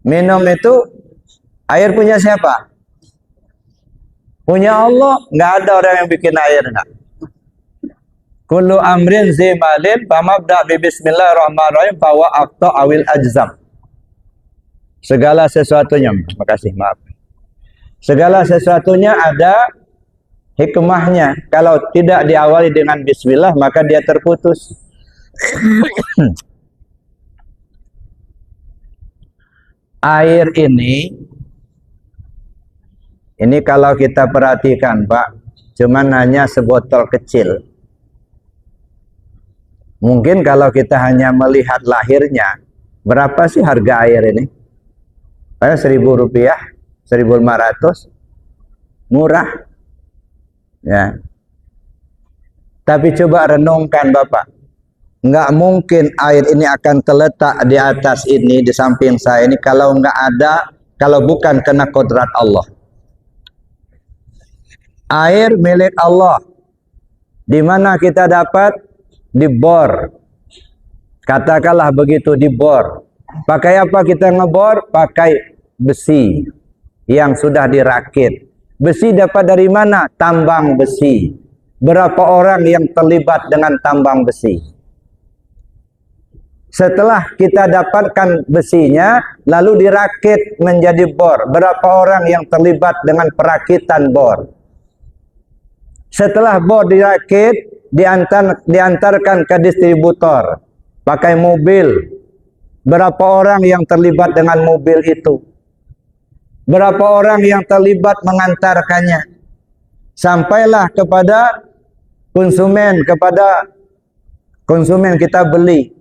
Minum itu air punya siapa? Punya Allah. Nggak ada orang yang bikin air. Enggak. Kullu amrin zimalin famabda bi bismillahirrahmanirrahim fawa aqta awil ajzam. Segala sesuatunya, makasih, maaf. Segala sesuatunya ada hikmahnya. Kalau tidak diawali dengan bismillah, maka dia terputus. Air ini kalau kita perhatikan Pak, cuman hanya sebotol kecil. Mungkin kalau kita hanya melihat lahirnya, berapa sih harga air ini? Rp1.000, 1.500, murah. Ya. Tapi coba renungkan Bapak, nggak mungkin air ini akan terletak di atas ini, di samping saya ini, kalau nggak ada, kalau bukan kena kodrat Allah. Air milik Allah. Di mana kita dapat? Di bor. Katakanlah begitu, di bor. Pakai apa kita ngebor? Pakai besi yang sudah dirakit. Besi dapat dari mana? Tambang besi. Berapa orang yang terlibat dengan tambang besi? Setelah kita dapatkan besinya, lalu dirakit menjadi bor. Berapa orang yang terlibat dengan perakitan bor? Setelah bor dirakit, diantarkan ke distributor. Pakai mobil. Berapa orang yang terlibat dengan mobil itu? Berapa orang yang terlibat mengantarkannya? Sampailah kepada konsumen kita beli.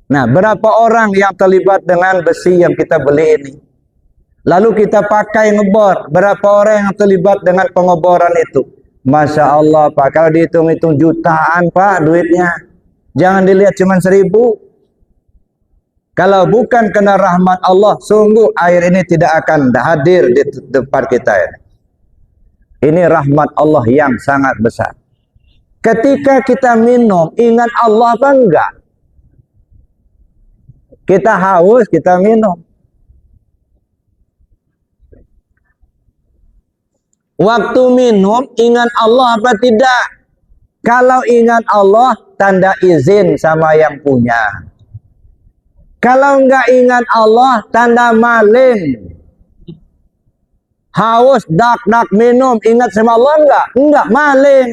Nah, berapa orang yang terlibat dengan besi yang kita beli ini? Lalu kita pakai ngebor. Berapa orang yang terlibat dengan pengeboran itu? Masya Allah Pak, kalau dihitung-hitung jutaan Pak duitnya. Jangan dilihat cuma 1.000. Kalau bukan kena rahmat Allah, sungguh air ini tidak akan hadir di tempat kita ini. Ini rahmat Allah yang sangat besar. Ketika kita minum, ingat Allah apa enggak? Kita haus, kita minum. Waktu minum, ingat Allah apa tidak? Kalau ingat Allah, tanda izin sama yang punya. Kalau enggak ingat Allah, tanda maling. Haus, dak minum, ingat sama Allah enggak? Enggak, maling.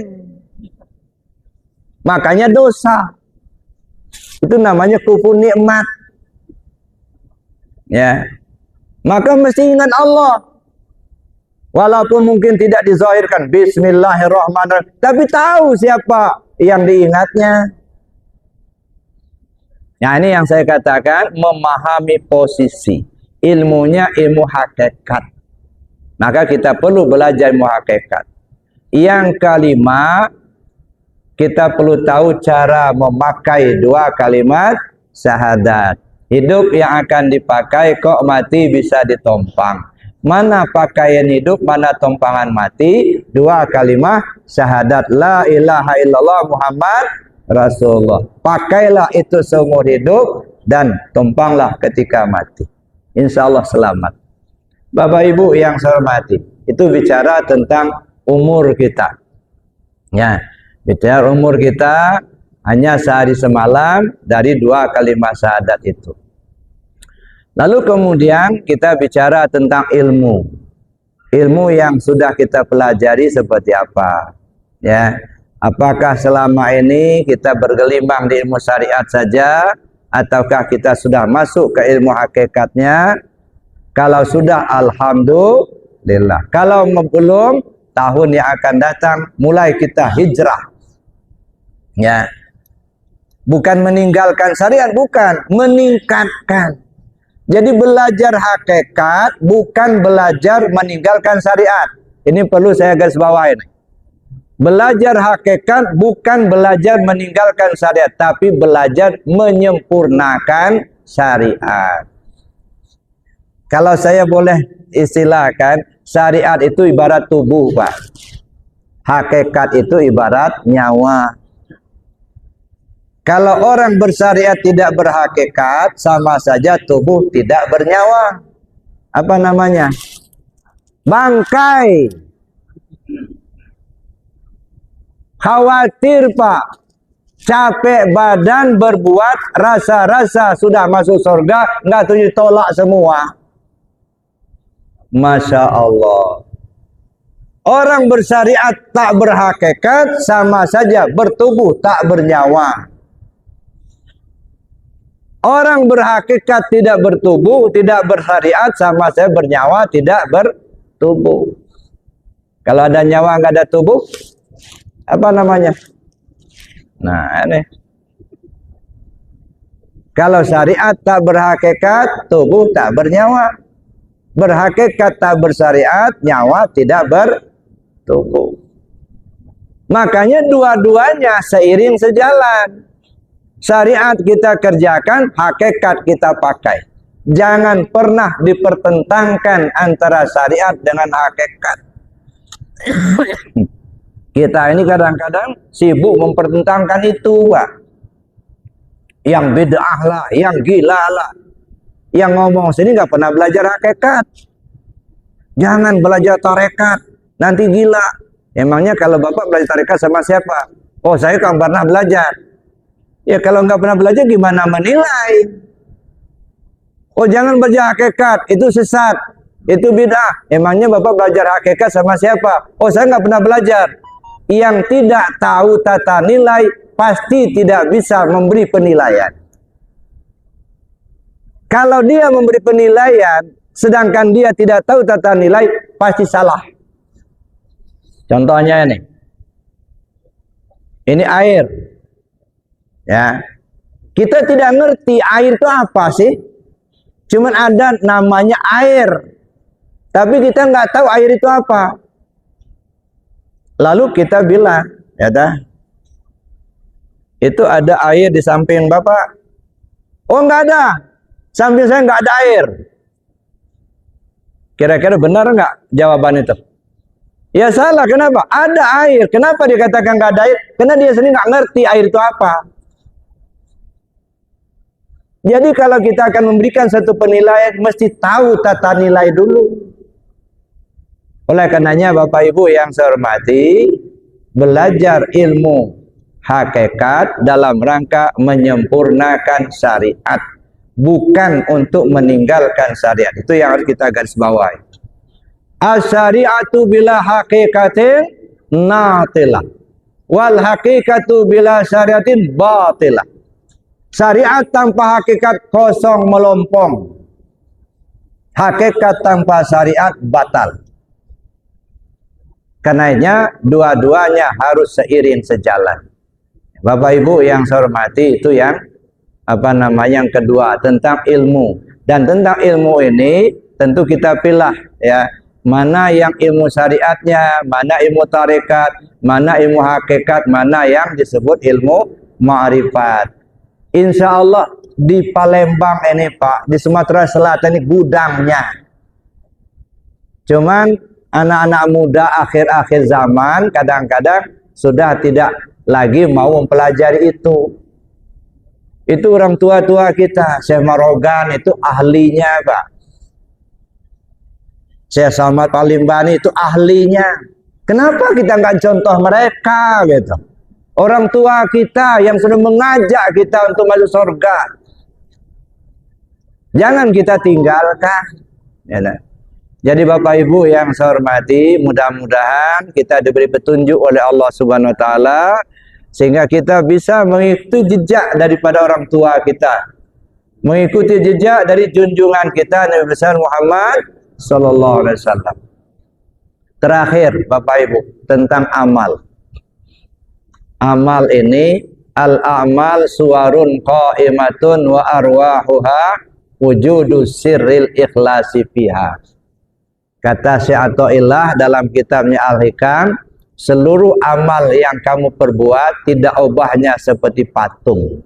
Makanya dosa. Itu namanya kufur nikmat. Ya. Maka mesti ingat Allah. Walaupun mungkin tidak dizahirkan bismillahirrahmanirrahim, tapi tahu siapa yang diingatnya. Nah, ini yang saya katakan memahami posisi. Ilmunya ilmu hakikat. Maka kita perlu belajar ilmu hakikat. Yang kelima, kita perlu tahu cara memakai dua kalimat syahadat. Hidup yang akan dipakai kok mati bisa ditompang. Mana pakaian hidup, mana tompangan mati? Dua kalimat syahadat la ilaha illallah Muhammad Rasulullah. Pakailah itu seumur hidup dan tumpanglah ketika mati. Insya Allah selamat. Bapak Ibu yang saya hormati, itu bicara tentang umur kita. Ya, bicara umur kita hanya sehari semalam dari dua kalimat syahadat itu. Lalu kemudian kita bicara tentang ilmu. Ilmu yang sudah kita pelajari seperti apa? Ya. Apakah selama ini kita bergelimang di ilmu syariat saja ataukah kita sudah masuk ke ilmu hakikatnya? Kalau sudah, alhamdulillah. Kalau belum, tahun yang akan datang mulai kita hijrah. Ya. Bukan meninggalkan syariat, bukan, meningkatkan. Jadi belajar hakikat bukan belajar meninggalkan syariat. Ini perlu saya garis bawahi. Belajar hakikat bukan belajar meninggalkan syariat, tapi belajar menyempurnakan syariat. Kalau saya boleh istilahkan, syariat itu ibarat tubuh, Pak. Hakikat itu ibarat nyawa. Kalau orang bersyariat tidak berhakikat, sama saja tubuh tidak bernyawa. Apa namanya? Bangkai. Khawatir Pak. Capek badan berbuat, rasa-rasa sudah masuk surga, enggak tuh ditolak semua. Masya Allah. Orang bersyariat tak berhakikat, sama saja bertubuh tak bernyawa. Orang berhakikat tidak bertubuh, tidak bersyariat, sama saya bernyawa, tidak bertubuh. Kalau ada nyawa, nggak ada tubuh, apa namanya? Nah, ini. Kalau syariat tak berhakikat, tubuh tak bernyawa. Berhakikat tak bersyariat, nyawa tidak bertubuh. Makanya dua-duanya seiring sejalan. Syariat kita kerjakan, hakikat kita pakai. Jangan pernah dipertentangkan antara syariat dengan hakikat. Kita ini kadang-kadang sibuk mempertentangkan itu, Pak. Yang bid'ah lah, yang gila lah. Yang ngomong sini nggak pernah belajar hakikat. Jangan belajar tarekat. nanti gila. Emangnya kalau Bapak belajar tarekat sama siapa? Oh, saya kan pernah belajar. Ya kalau nggak pernah belajar gimana menilai? Oh, jangan belajar hakikat, itu sesat, itu bid'ah. Emangnya Bapak belajar hakikat sama siapa? Oh, saya nggak pernah belajar. Yang tidak tahu tata nilai pasti tidak bisa memberi penilaian. Kalau dia memberi penilaian, sedangkan dia tidak tahu tata nilai, pasti salah. Contohnya ini air, ya. Kita tidak ngerti air itu apa sih? Cuman ada namanya air, tapi kita nggak tahu air itu apa. Lalu kita bilang, ya dah, itu ada air di samping Bapak. Oh, nggak ada, samping saya nggak ada air. Kira-kira benar nggak jawaban itu? Ya salah, kenapa? Ada air. Kenapa dikatakan nggak ada air? Karena dia sendiri nggak ngerti air itu apa. Jadi kalau kita akan memberikan satu penilaian, mesti tahu tata nilai dulu. Oleh karenanya Bapak Ibu yang saya hormati, belajar ilmu hakikat dalam rangka menyempurnakan syariat, bukan untuk meninggalkan syariat. Itu yang harus kita garis bawahi. As-syari'atu bila haqiqatin natilah wal haqiqatu bila syariatin batilah. Syariat tanpa hakikat kosong melompong. Hakikat tanpa syariat batal. Karenanya dua-duanya harus seiring sejalan. Bapak Ibu yang saya hormati, itu yang yang kedua tentang ilmu. Dan tentang ilmu ini tentu kita pilih, ya, mana yang ilmu syariatnya, mana ilmu tarekat, mana ilmu hakikat, mana yang disebut ilmu ma'rifat. Insya Allah di Palembang ini Pak, di Sumatera Selatan ini gudangnya. Cuman anak-anak muda akhir-akhir zaman kadang-kadang sudah tidak lagi mau mempelajari itu. Itu orang tua-tua kita, Syekh Marogan itu ahlinya Pak. Syekh Samad Palimbani itu ahlinya. Kenapa kita nggak contoh mereka gitu? Orang tua kita yang sudah mengajak kita untuk masuk surga. Jangan kita tinggalkan. Ya, nah. Jadi Bapak Ibu yang saya hormati, mudah-mudahan kita diberi petunjuk oleh Allah Subhanahu wa taala sehingga kita bisa mengikuti jejak daripada orang tua kita. Mengikuti jejak dari junjungan kita Nabi besar Muhammad sallallahu alaihi wasallam. Terakhir Bapak Ibu tentang amal. Amal ini al-amal suwarun qaimatun wa arwahuha wujudu sirril ikhlasi fiha. Kata Syekh Athaillah dalam kitabnya Al-Hikam, seluruh amal yang kamu perbuat tidak ubahnya seperti patung.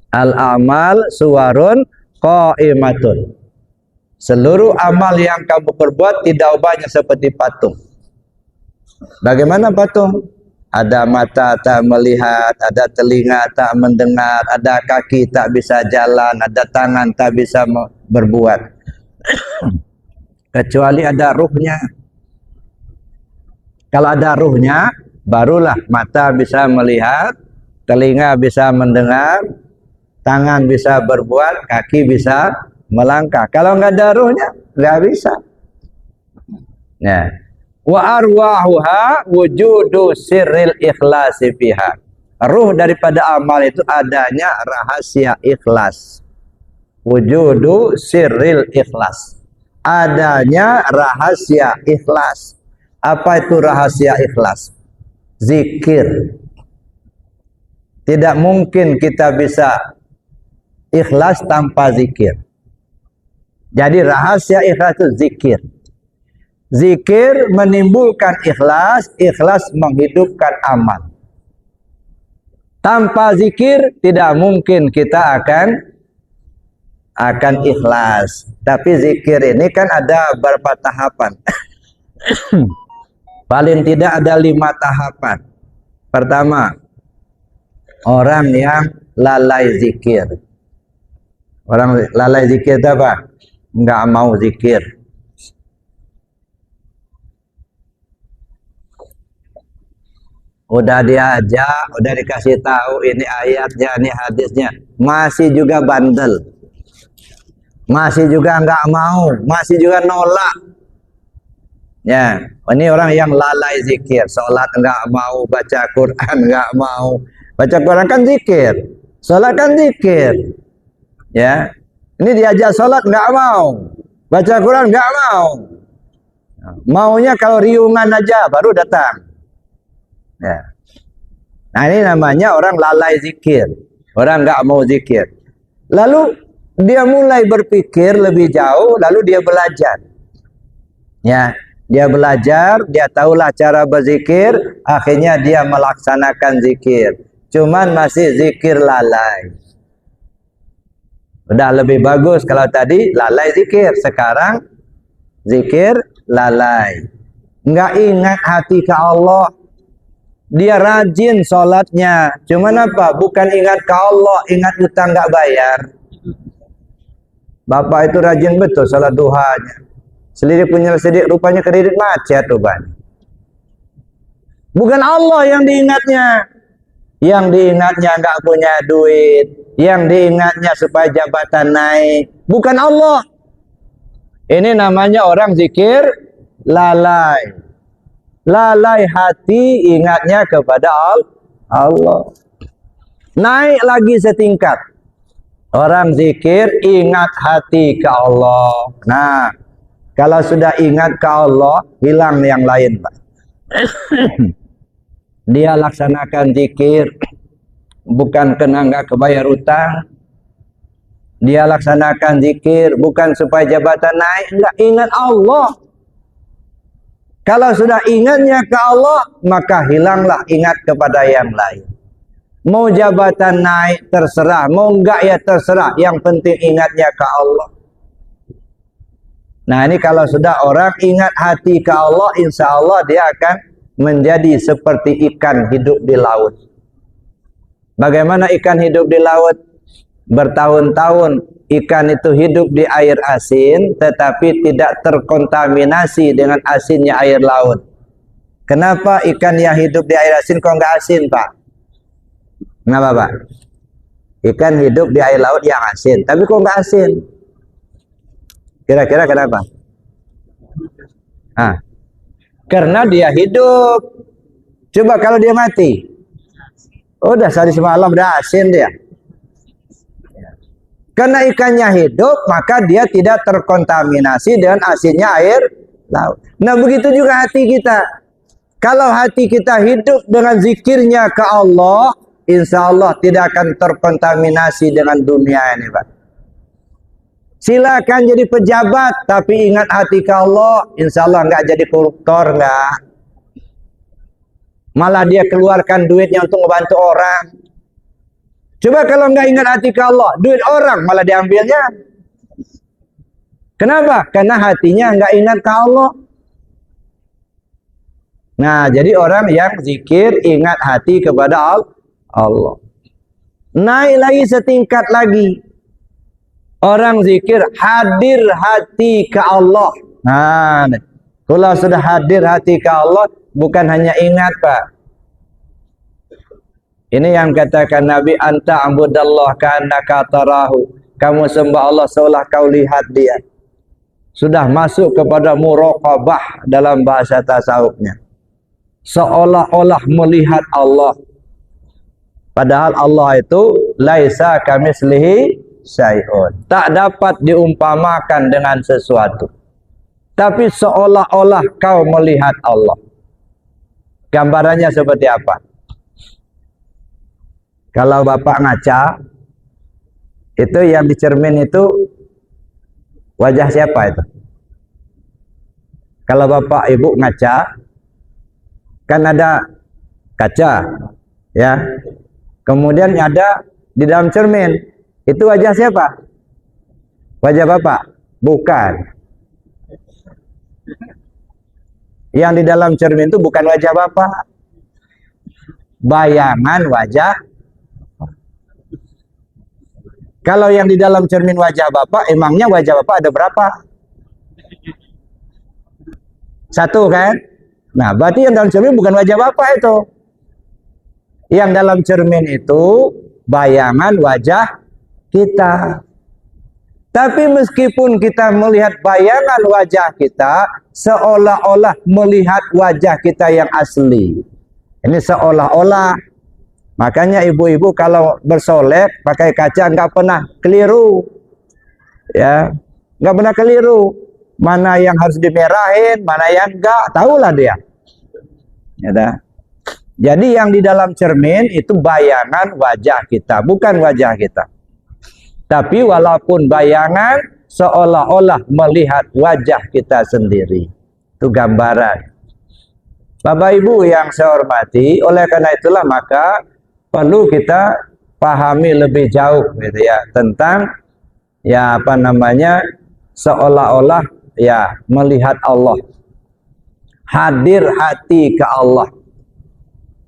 Al-amal suwarun qaimatun. Seluruh amal yang kamu perbuat tidak ubahnya seperti patung. Bagaimana patung? Ada mata tak melihat, ada telinga tak mendengar, ada kaki tak bisa jalan, ada tangan tak bisa berbuat. Kecuali ada ruhnya. Kalau ada ruhnya, barulah mata bisa melihat, telinga bisa mendengar, tangan bisa berbuat, kaki bisa melangkah. Kalau nggak ada ruhnya, nggak bisa. Nah, wa arwahuha wujudu sirril ikhlasi fiha. Ruh daripada amal itu adanya rahasia ikhlas. Wujudu sirril ikhlas. Adanya rahasia ikhlas. Apa itu rahasia ikhlas? Zikir. Tidak mungkin kita bisa ikhlas tanpa zikir. Jadi rahasia ikhlas itu zikir. Zikir menimbulkan ikhlas, ikhlas menghidupkan amal. Tanpa zikir tidak mungkin kita akan ikhlas. Tapi zikir ini kan ada beberapa tahapan. Paling tidak ada 5 tahapan. Pertama, orang yang lalai zikir. Orang lalai zikir itu apa? Enggak mau zikir. Udah diajak, udah dikasih tahu ini ayatnya, ini hadisnya, masih juga bandel, masih juga nggak mau, masih juga nolak. Ya, ini orang yang lalai zikir, sholat nggak mau, baca Quran nggak mau. Baca Quran kan zikir, sholat kan zikir. Ya, ini diajak sholat nggak mau, baca Quran nggak mau. Maunya kalau riungan aja baru datang. Ya. Nah ini namanya orang lalai zikir, orang nggak mau zikir. Lalu dia mulai berpikir lebih jauh, lalu dia belajar. Ya, dia belajar, dia tahulah cara berzikir, akhirnya dia melaksanakan zikir. Cuman masih zikir lalai. Udah lebih bagus kalau tadi lalai zikir, sekarang zikir lalai. Nggak ingat hati ke Allah. Dia rajin sholatnya, cuman apa? Bukan ingat ke Allah, ingat utang nggak bayar. Bapak itu rajin betul sholat duhanya. Selidik punya selidik, rupanya kredit macet rupanya. Bukan Allah yang diingatnya. Yang diingatnya nggak punya duit. Yang diingatnya supaya jabatan naik. Bukan Allah. Ini namanya orang zikir lalai. Lalai hati ingatnya kepada Allah. Naik lagi setingkat. Orang zikir ingat hati ke Allah. Nah, kalau sudah ingat ke Allah, hilang yang lain, Pak. Dia laksanakan zikir, bukan kena nggak kebayar utang. Dia laksanakan zikir, bukan supaya jabatan naik, enggak, ingat Allah. Kalau sudah ingatnya ke Allah, maka hilanglah ingat kepada yang lain. Mau jabatan naik terserah, mau enggak ya terserah, yang penting ingatnya ke Allah. Nah ini kalau sudah orang ingat hati ke Allah, insya Allah dia akan menjadi seperti ikan hidup di laut. Bagaimana ikan hidup di laut? Bertahun-tahun ikan itu hidup di air asin, tetapi tidak terkontaminasi dengan asinnya air laut. Kenapa ikan yang hidup di air asin kok nggak asin, Pak? Kenapa, Pak? Ikan hidup di air laut yang asin, tapi kok nggak asin? Kira-kira kenapa? Ah, karena dia hidup. Coba kalau dia mati, udah sehari semalam udah asin dia. Karena ikannya hidup, maka dia tidak terkontaminasi dengan asinnya air laut. Nah begitu juga hati kita. Kalau hati kita hidup dengan zikirnya ke Allah, insya Allah tidak akan terkontaminasi dengan dunia ini, Pak. Silakan jadi pejabat, tapi ingat hati ke Allah, insya Allah nggak jadi koruptor, nggak. Malah dia keluarkan duitnya untuk membantu orang. Coba kalau nggak ingat hati ke Allah, duit orang malah diambilnya. Kenapa? Karena hatinya nggak ingat ke Allah. Nah, jadi orang yang zikir ingat hati kepada Allah. Naik lagi setingkat lagi. Orang zikir hadir hati ke Allah. Nah, kalau sudah hadir hati ke Allah, bukan hanya ingat, Pak. Ini yang katakan Nabi, anta ambudallah ka'annaka tarahu. Kamu sembah Allah seolah kau lihat dia. Sudah masuk kepada muraqabah dalam bahasa tasawufnya. Seolah-olah melihat Allah. Padahal Allah itu laisa kamislihi syai'un. Tak dapat diumpamakan dengan sesuatu. Tapi seolah-olah kau melihat Allah. Gambarannya seperti apa? Kalau Bapak ngaca, itu yang di cermin itu wajah siapa itu? Kalau Bapak Ibu ngaca, kan ada kaca, ya. Kemudian ada di dalam cermin, itu wajah siapa? Wajah Bapak? Bukan. Yang di dalam cermin itu bukan wajah Bapak. Bayangan wajah. Kalau yang di dalam cermin wajah Bapak, emangnya wajah Bapak ada berapa? Satu kan? Nah, berarti yang dalam cermin bukan wajah Bapak itu. Yang dalam cermin itu bayangan wajah kita. Tapi meskipun kita melihat bayangan wajah kita, seolah-olah melihat wajah kita yang asli. Ini seolah-olah. Makanya ibu-ibu kalau bersolek pakai kaca nggak pernah keliru. Ya, nggak pernah keliru. Mana yang harus dimerahin, mana yang enggak, tahulah dia. Ya dah. Jadi yang di dalam cermin itu bayangan wajah kita, bukan wajah kita. Tapi walaupun bayangan, seolah-olah melihat wajah kita sendiri. Itu gambaran. Bapak Ibu yang saya hormati, oleh karena itulah maka perlu kita pahami lebih jauh gitu ya, tentang ya apa namanya, seolah-olah ya melihat Allah. Hadir hati ke Allah.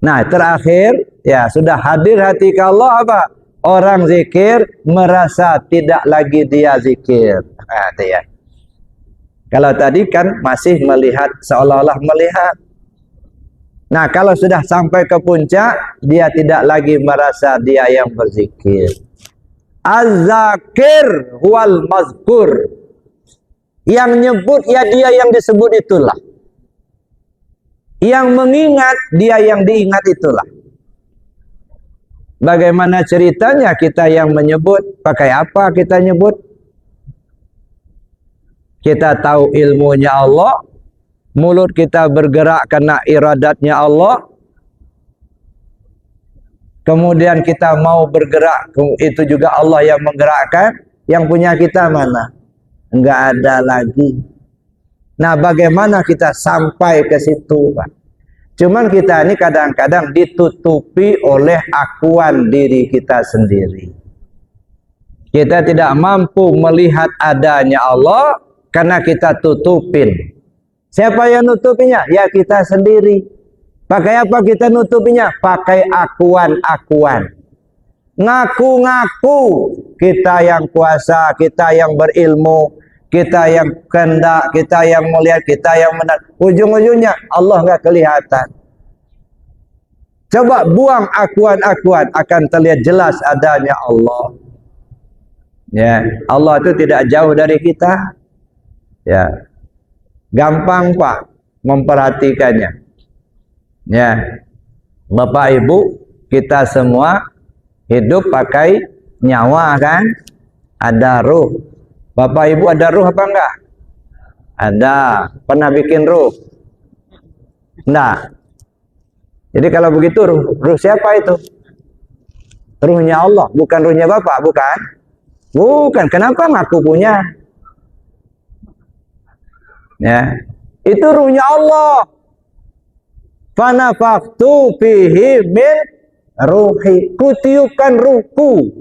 Nah, terakhir ya sudah hadir hati ke Allah apa? Orang zikir merasa tidak lagi dia zikir. Nah, itu ya. Kalau tadi kan masih melihat, seolah-olah melihat. Nah, kalau sudah sampai ke puncak, dia tidak lagi merasa dia yang berzikir. Az-zakir wal mazkur. Yang nyebut ya dia yang disebut itulah. Yang mengingat dia yang diingat itulah. Bagaimana ceritanya kita yang menyebut? Pakai apa kita nyebut? Kita tahu ilmunya Allah, mulut kita bergerak karena iradatnya Allah. Kemudian kita mau bergerak, itu juga Allah yang menggerakkan. Yang punya kita mana? Enggak ada lagi. Nah, bagaimana kita sampai ke situ, Pak? Cuman kita ini kadang-kadang ditutupi oleh akuan diri kita sendiri. Kita tidak mampu melihat adanya Allah karena kita tutupin. Siapa yang nutupinya? Ya kita sendiri. Pakai apa kita nutupinya? Pakai akuan-akuan. Ngaku-ngaku kita yang kuasa, kita yang berilmu, kita yang kehendak, kita yang melihat, kita yang menang. Ujung-ujungnya Allah nggak kelihatan. Coba buang akuan-akuan, akan terlihat jelas adanya Allah. Ya, Allah itu tidak jauh dari kita. Ya, gampang Pak memperhatikannya. Ya, Bapak Ibu, kita semua hidup pakai nyawa kan? Ada ruh. Bapak Ibu ada ruh apa enggak? Ada. Pernah bikin ruh? Enggak. Jadi kalau begitu ruh siapa itu? Ruhnya Allah, bukan ruhnya Bapak, bukan? Bukan. Kenapa ngaku punya? Ya. Itu ruhnya Allah. Fanafaktu fihi min ruhi. Kutiupkan ruhku.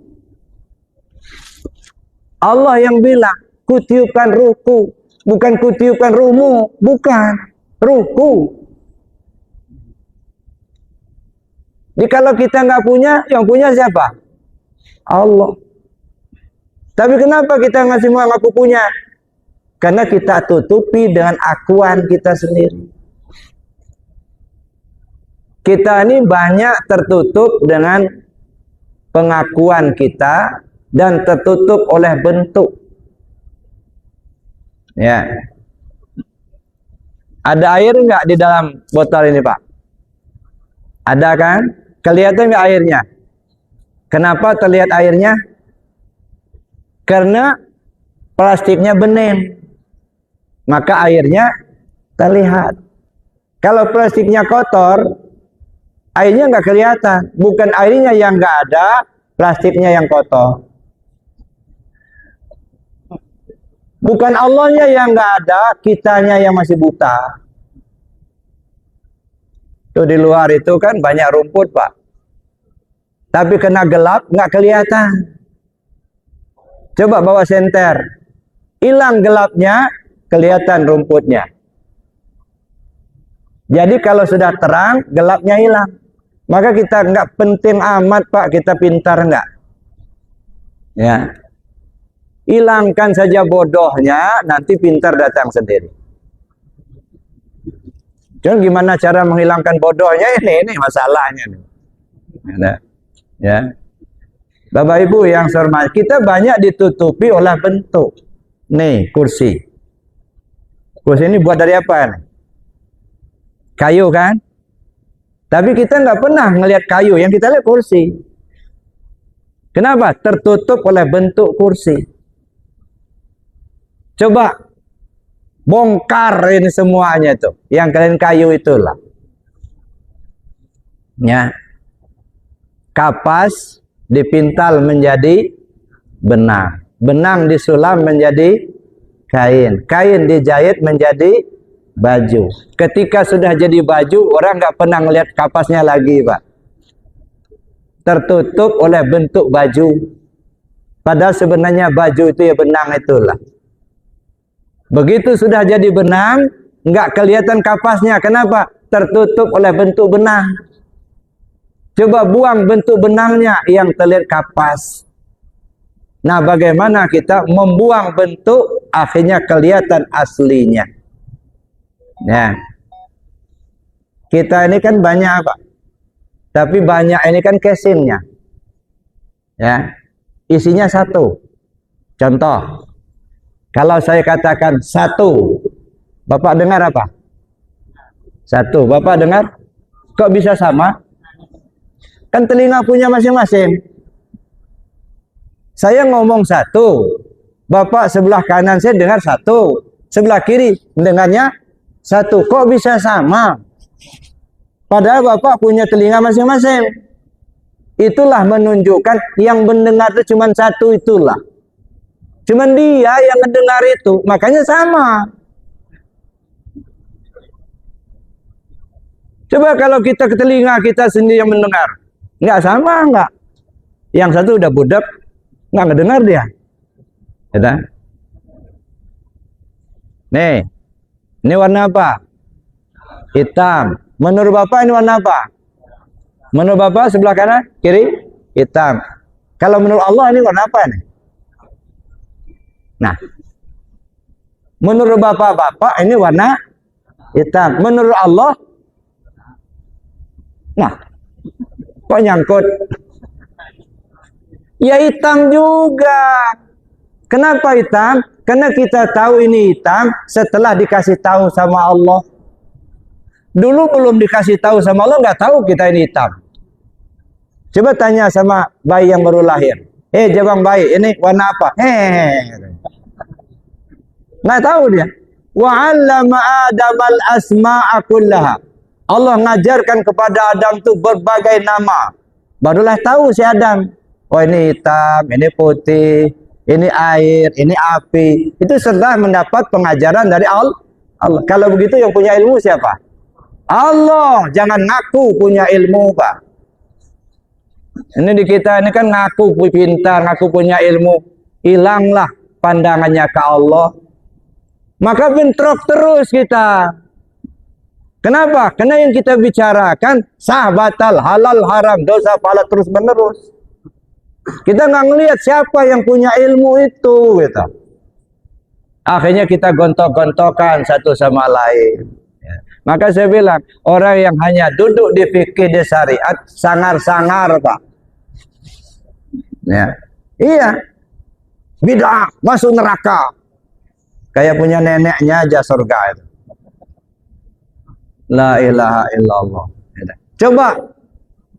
Allah yang bilang, kutiupkan ruhku. Bukan kutiupkan ruhmu. Bukan. Ruhku. Jadi kalau kita nggak punya, yang punya siapa? Allah. Tapi kenapa kita ngasih mau ngaku punya? Karena kita tutupi dengan akuan kita sendiri. Kita ini banyak tertutup dengan pengakuan kita dan tertutup oleh bentuk. Ya. Ada air nggak di dalam botol ini, Pak? Ada kan? Kelihatan nggak airnya? Kenapa terlihat airnya? Karena plastiknya bening. Maka airnya terlihat. Kalau plastiknya kotor, airnya nggak kelihatan. Bukan airnya yang nggak ada, plastiknya yang kotor. Bukan Allahnya yang nggak ada, kitanya yang masih buta. Tuh di luar itu kan banyak rumput, Pak. Tapi kena gelap nggak kelihatan. Coba bawa senter, hilang gelapnya, kelihatan rumputnya. Jadi kalau sudah terang, gelapnya hilang. Maka kita nggak penting amat, Pak, kita pintar nggak? Ya, hilangkan saja bodohnya, nanti pintar datang sendiri. Cuman gimana cara menghilangkan bodohnya ini masalahnya. Ada. Ya. Bapak Ibu yang saya hormati, kita banyak ditutupi oleh bentuk. Nih, kursi. Kursi ini buat dari apa nih? Kayu kan? Tapi kita nggak pernah ngelihat kayu, yang kita lihat kursi. Kenapa? Tertutup oleh bentuk kursi. Coba bongkar ini semuanya tuh, yang kalian kayu itulah. Ya. Kapas dipintal menjadi benang. Benang disulam menjadi kain. Kain dijahit menjadi baju. Ketika sudah jadi baju, orang nggak pernah ngelihat kapasnya lagi, Pak. Tertutup oleh bentuk baju. Padahal sebenarnya baju itu ya benang itulah. Begitu sudah jadi benang, nggak kelihatan kapasnya. Kenapa? Tertutup oleh bentuk benang. Coba buang bentuk benangnya, yang terlihat kapas. Nah, bagaimana kita membuang bentuk, akhirnya kelihatan aslinya. Ya. Kita ini kan banyak apa? Tapi banyak ini kan casingnya. Ya. Isinya satu. Contoh. Kalau saya katakan satu, Bapak dengar apa? Satu. Bapak dengar? Kok bisa sama? Kan telinga punya masing-masing. Saya ngomong satu, Bapak sebelah kanan saya dengar satu, sebelah kiri mendengarnya satu. Kok bisa sama? Padahal Bapak punya telinga masing-masing. Itulah menunjukkan yang mendengar itu cuma satu itulah. Cuman dia yang mendengar itu, makanya sama. Coba kalau kita ke telinga kita sendiri yang mendengar. Nggak sama, nggak. Yang satu udah budak, nggak ngedengar dia. Ya, nih, ini warna apa? Hitam. Menurut Bapak ini warna apa? Menurut Bapak sebelah kanan, kiri, hitam. Kalau menurut Allah ini warna apa nih? Nah, menurut Bapak ini warna hitam. Menurut Allah, nah, kok nyangkut? Ya hitam juga. Kenapa hitam? Karena kita tahu ini hitam setelah dikasih tahu sama Allah. Dulu belum dikasih tahu sama Allah, nggak tahu kita ini hitam. Coba tanya sama bayi yang baru lahir. Jabang bayi, ini warna apa? Nggak tahu dia. Wa 'allama Adamal asma'a kullaha. Allah ngajarkan kepada Adam itu berbagai nama. Barulah tahu si Adam. Oh, ini hitam, ini putih, ini air, ini api. Itu setelah mendapat pengajaran dari Allah. Kalau begitu yang punya ilmu siapa? Allah. Jangan ngaku punya ilmu, Pak. Ini di kita ini kan ngaku pintar, ngaku punya ilmu. Hilanglah pandangannya ke Allah. Maka bentrok terus kita. Kenapa? Karena yang kita bicarakan sah, batal, halal, haram, dosa, pahala terus menerus. Kita nggak ngelihat siapa yang punya ilmu itu, gitu. Akhirnya kita gontok-gontokan satu sama lain. Ya. Maka saya bilang, orang yang hanya duduk di fikih di syariat, sangar-sangar, Pak. Ya. Iya. Bid'ah, masuk neraka. Kayak punya neneknya aja surga itu. La ilaha illallah. Coba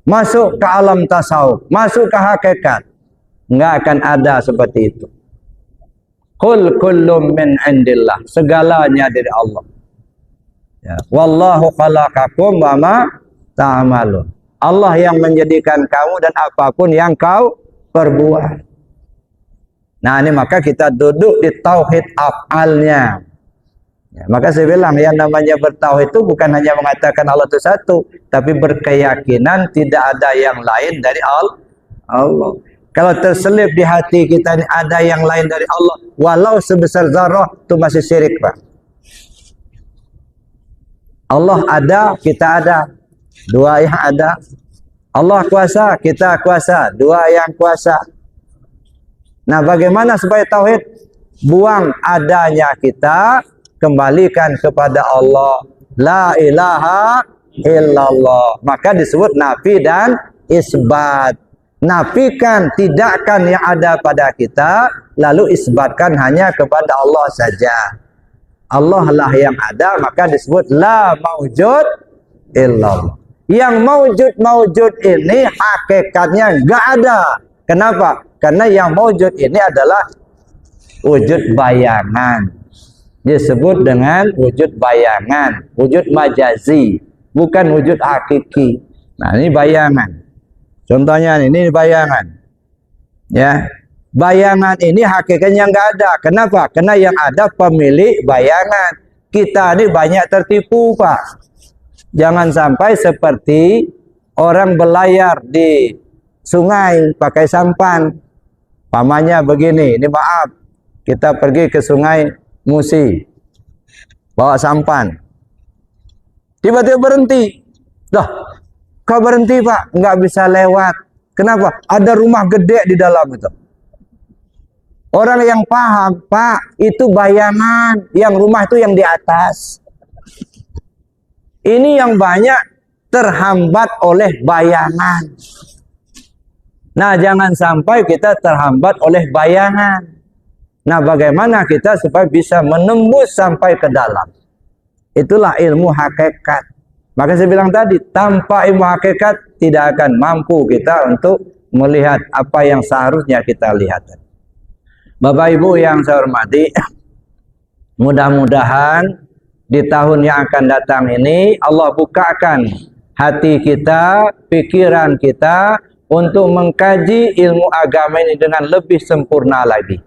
masuk ke alam tasawuf, masuk ke hakikat, nggak akan ada seperti itu. Qul kullum min indillah, segalanya dari Allah. Ya. Wallahu khalaqakum wa ma ta'malun. Allah yang menjadikan kamu dan apapun yang kau perbuat. Nah, ini maka kita duduk di tauhid af'alnya. Ya, maka saya bilang yang namanya bertauhid itu bukan hanya mengatakan Allah itu satu, tapi berkeyakinan tidak ada yang lain dari Allah. Kalau terselip di hati kita ini ada yang lain dari Allah, walau sebesar zarah, itu masih syirik, Pak. Allah ada, kita ada. Dua yang ada. Allah kuasa, kita kuasa. Dua yang kuasa. Nah, bagaimana supaya tauhid? Buang adanya kita, kembalikan kepada Allah. La ilaha illallah. Maka disebut nafi dan isbat. Nafikan, tidakkan yang ada pada kita, lalu isbatkan hanya kepada Allah saja. Allah lah yang ada, maka disebut la maujud illallah. Yang maujud ini hakikatnya enggak ada. Kenapa? Karena yang maujud ini adalah wujud bayangan. Disebut dengan wujud bayangan, wujud majazi, bukan wujud hakiki. Nah, ini bayangan. Contohnya ini bayangan. Ya. Bayangan ini hakikatnya enggak ada. Kenapa? Karena yang ada pemilik bayangan. Kita ini banyak tertipu, Pak. Jangan sampai seperti orang berlayar di sungai pakai sampan. Pamannya begini, ini maaf, kita pergi ke sungai Musi, bawa sampan. Tiba-tiba berhenti. Dah, kau berhenti Pak, nggak bisa lewat. Kenapa? Ada rumah gede di dalam itu. Orang yang paham, Pak, itu bayangan, yang rumah itu yang di atas. Ini yang banyak terhambat oleh bayangan. Nah, jangan sampai kita terhambat oleh bayangan. Nah, bagaimana kita supaya bisa menembus sampai ke dalam? Itulah ilmu hakikat. Maka saya bilang tadi, tanpa ilmu hakikat tidak akan mampu kita untuk melihat apa yang seharusnya kita lihat. Bapak Ibu yang saya hormati, mudah-mudahan di tahun yang akan datang ini Allah bukakan hati kita, pikiran kita untuk mengkaji ilmu agama ini dengan lebih sempurna lagi.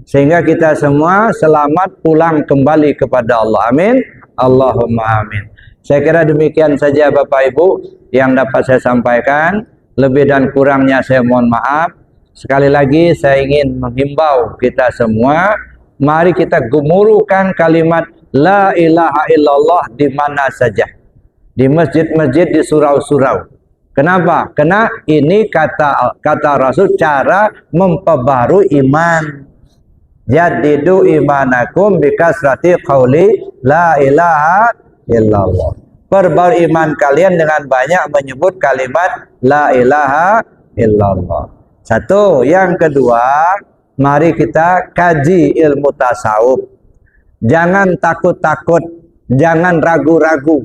Sehingga kita semua selamat pulang kembali kepada Allah. Amin. Allahumma amin. Saya kira demikian saja Bapak Ibu yang dapat saya sampaikan. Lebih dan kurangnya saya mohon maaf. Sekali lagi saya ingin menghimbau kita semua, mari kita gemuruhkan kalimat la ilaha illallah di mana saja. Di masjid-masjid, di surau-surau. Kenapa? Karena ini kata Rasul cara memperbarui iman. Jadidu imanakum bikasrati qauli la ilaha illallah. Perbarui iman kalian dengan banyak menyebut kalimat la ilaha illallah. Satu, yang kedua, mari kita kaji ilmu tasawuf. Jangan takut-takut, jangan ragu-ragu.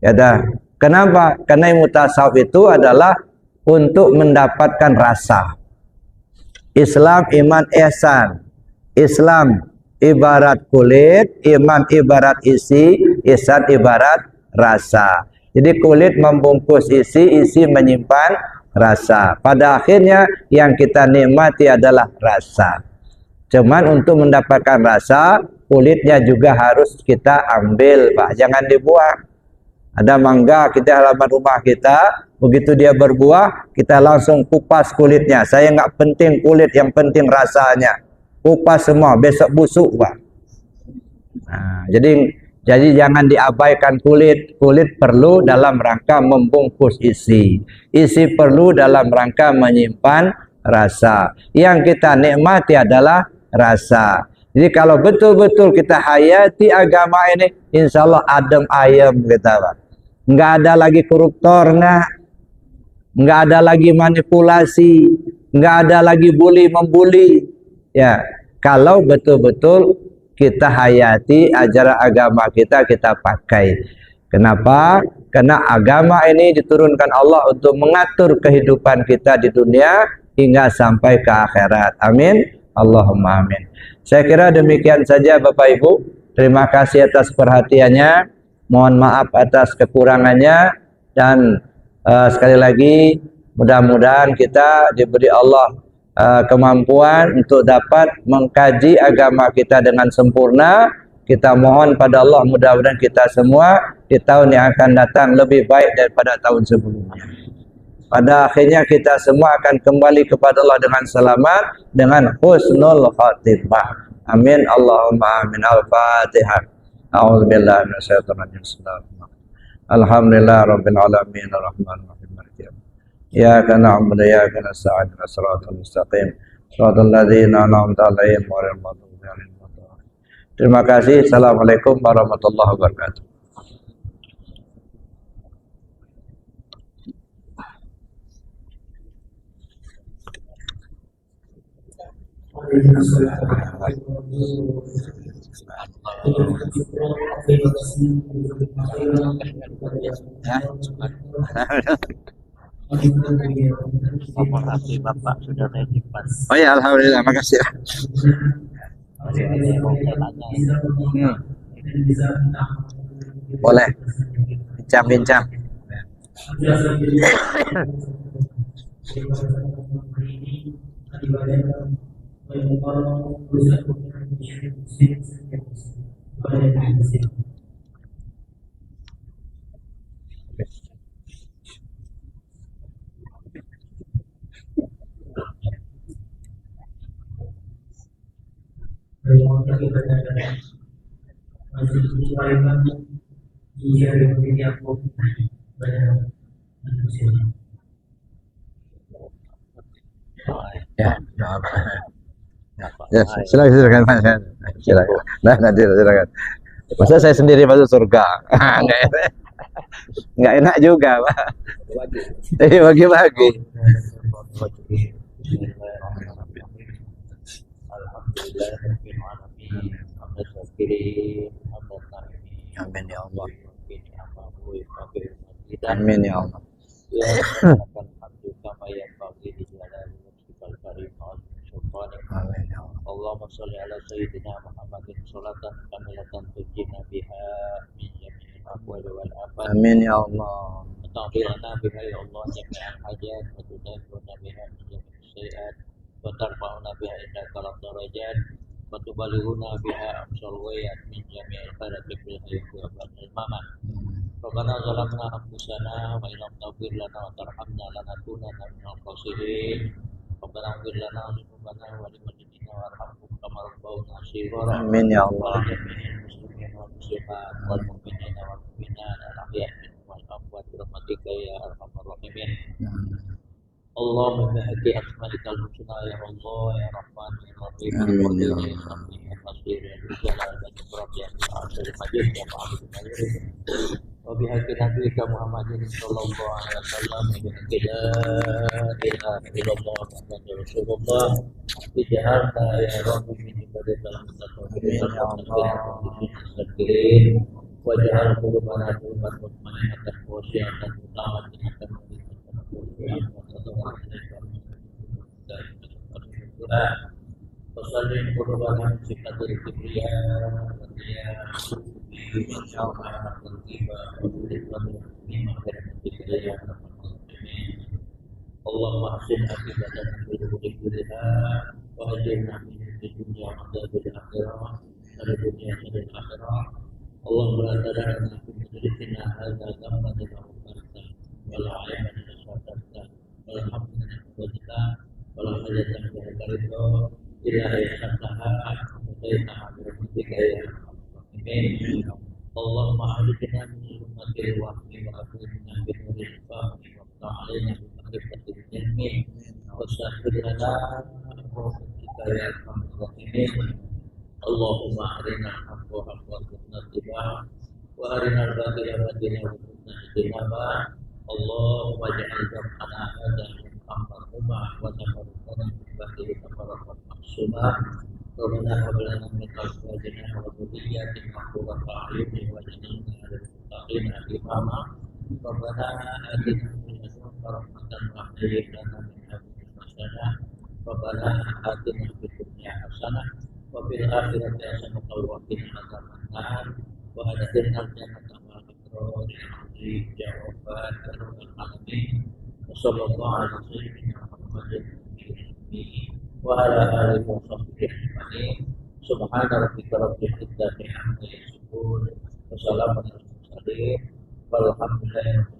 Ya dah. Kenapa? Karena ilmu tasawuf itu adalah untuk mendapatkan rasa. Islam, iman, ihsan. Islam ibarat kulit, iman ibarat isi, ihsan ibarat rasa. Jadi kulit membungkus isi, isi menyimpan rasa. Pada akhirnya yang kita nikmati adalah rasa. Cuman untuk mendapatkan rasa, kulitnya juga harus kita ambil, Pak. Jangan dibuang. Ada mangga kita halaman rumah kita, begitu dia berbuah, kita langsung kupas kulitnya. Saya nggak penting kulit, yang penting rasanya. Kupas semua, besok busuk, Pak. Nah, jadi jangan diabaikan kulit. Kulit perlu dalam rangka membungkus isi. Isi perlu dalam rangka menyimpan rasa. Yang kita nikmati adalah rasa. Jadi kalau betul-betul kita hayati agama ini, insya Allah adem ayem kita, Pak. Nggak ada lagi koruptor, nggak ada lagi manipulasi, nggak ada lagi bully membuli. Ya, kalau betul-betul kita hayati ajaran agama kita pakai. Kenapa? Karena agama ini diturunkan Allah untuk mengatur kehidupan kita di dunia hingga sampai ke akhirat. Amin. Allahumma amin. Saya kira demikian saja Bapak Ibu. Terima kasih atas perhatiannya. Mohon maaf atas kekurangannya. Dan sekali lagi mudah-mudahan kita diberi Allah kemampuan untuk dapat mengkaji agama kita dengan sempurna. Kita mohon pada Allah mudah-mudahan kita semua di tahun yang akan datang lebih baik daripada tahun sebelumnya. Pada akhirnya kita semua akan kembali kepada Allah dengan selamat, dengan husnul khatimah. Amin. Allahumma amin. Al-Fatihah. A'udzubillahi minasyaitonir rajim. Alhamdulillah rabbil alamin arrahmanir rahim. Iyyaka na'budu wa iyyaka nasta'in ihdinas siratal mustaqim siratal ladzina an'amta 'alaihim ghairil maghdubi 'alaihim waladdallin. Terima kasih. Assalamualaikum warahmatullahi wabarakatuh. Nomor HP Bapak sudah disimpan. Oh ya, alhamdulillah, makasih. Masih ada yang mau saya tanya. Boleh. Bincang-bincang. Ya, ya, silakan. Silakan. Nah, nanti silakan. Masa saya sendiri masuk surga? Nggak enak juga, Pak. Bagi-bagi. Amin ya Allah. Amin ya Allah. Allahumma sholli ala sayyidina Muhammadin sholatan kamilatan tujina biha min jami'il ahwali wal afat. Amin ya Allah. Ta'firana biha ya Allah jami'al hajat wa tudahiruna biha min jami'il sayiat wa tarfa'una biha indaka darajat wa tubalighuna biha amsal wayat min jami'il khairati fil hayati wa ba'dal mamat. Rabbana zalamna anfusana wa illam taghfir lana wa tarhamna lanakunanna minal khasirin. Rabbana ighfir lana dzunubana wa liwalidina warhamhum kama rabbauna shighara. Amin ya Allah. Muslimin wal muslimat wal mu'minina wal mu'minat al-ahya'i minhum wal amwat bi rahmatika ya arhamar rahimin. Allahumma bihaqi asma'ikal husna ya Allah ya Rahman ya Rahim. Amin ya Allah. Ya Basir ya Jalal ya Ikram ya Al Majid ya Ma'abud Majid. Wa bihaqi nabiyika Muhammadin sallallahu alaihi wasallam wa bihaqi la ilaha illallah Muhammadur Rasulullah. Bijaharta ya Rabbi min ibadatil mustaqim ya Allah. Waj'al qulubana quluban mutmainnatan khashi'atan mutawatti'atan Wasallim qulubana sifatul kibriya wa riya insyaallah tertiba Allahumma ahsin akibatana fil umuri kulliha wa ajirna min dunya wa adzabil akhirah wa dunya wa akhirah. Allahumma la tad'alna fi mujrimina hadza dhanban illa wala ayman illa walhamdulillah wala hajatan illa ridha illa yasaha mutaina bi ya amin. Allahumma ahdina min ummatil wahyi wa akhrijna bi nuril fahmi wa ta'alina bi ma'rifatil ilmi wa sahhil lana kita ya arhamar. Allahumma arina haqqa haqqa tibah wa arina al-batila batila wa kunna ijtinaba. Allahumma ja'al jam'ana hadha Muhammadumma wa tafarraqana min ba'dihi tafarraqan maksuma. Rabbana hab lana min azwajina wa dhurriyyatina qurrata a'yunin waj'alna lil muttaqina imama. Rabbana atina min ladunka rahmatan wa hab lana min ladunka hasanah. Rabbana atina fid dunya hasanah wa fil akhirati hasanah wa qina adzabannar wa adkhilna al-jannata ma'al abrar ya rabbal alamin. Sallallahu alaihi wasallam wa ala alihi wa sahbihi ajma'in. Subhana rabbika rabbil izzati amma yasifun wa salamun alal mursalin walhamdulillahi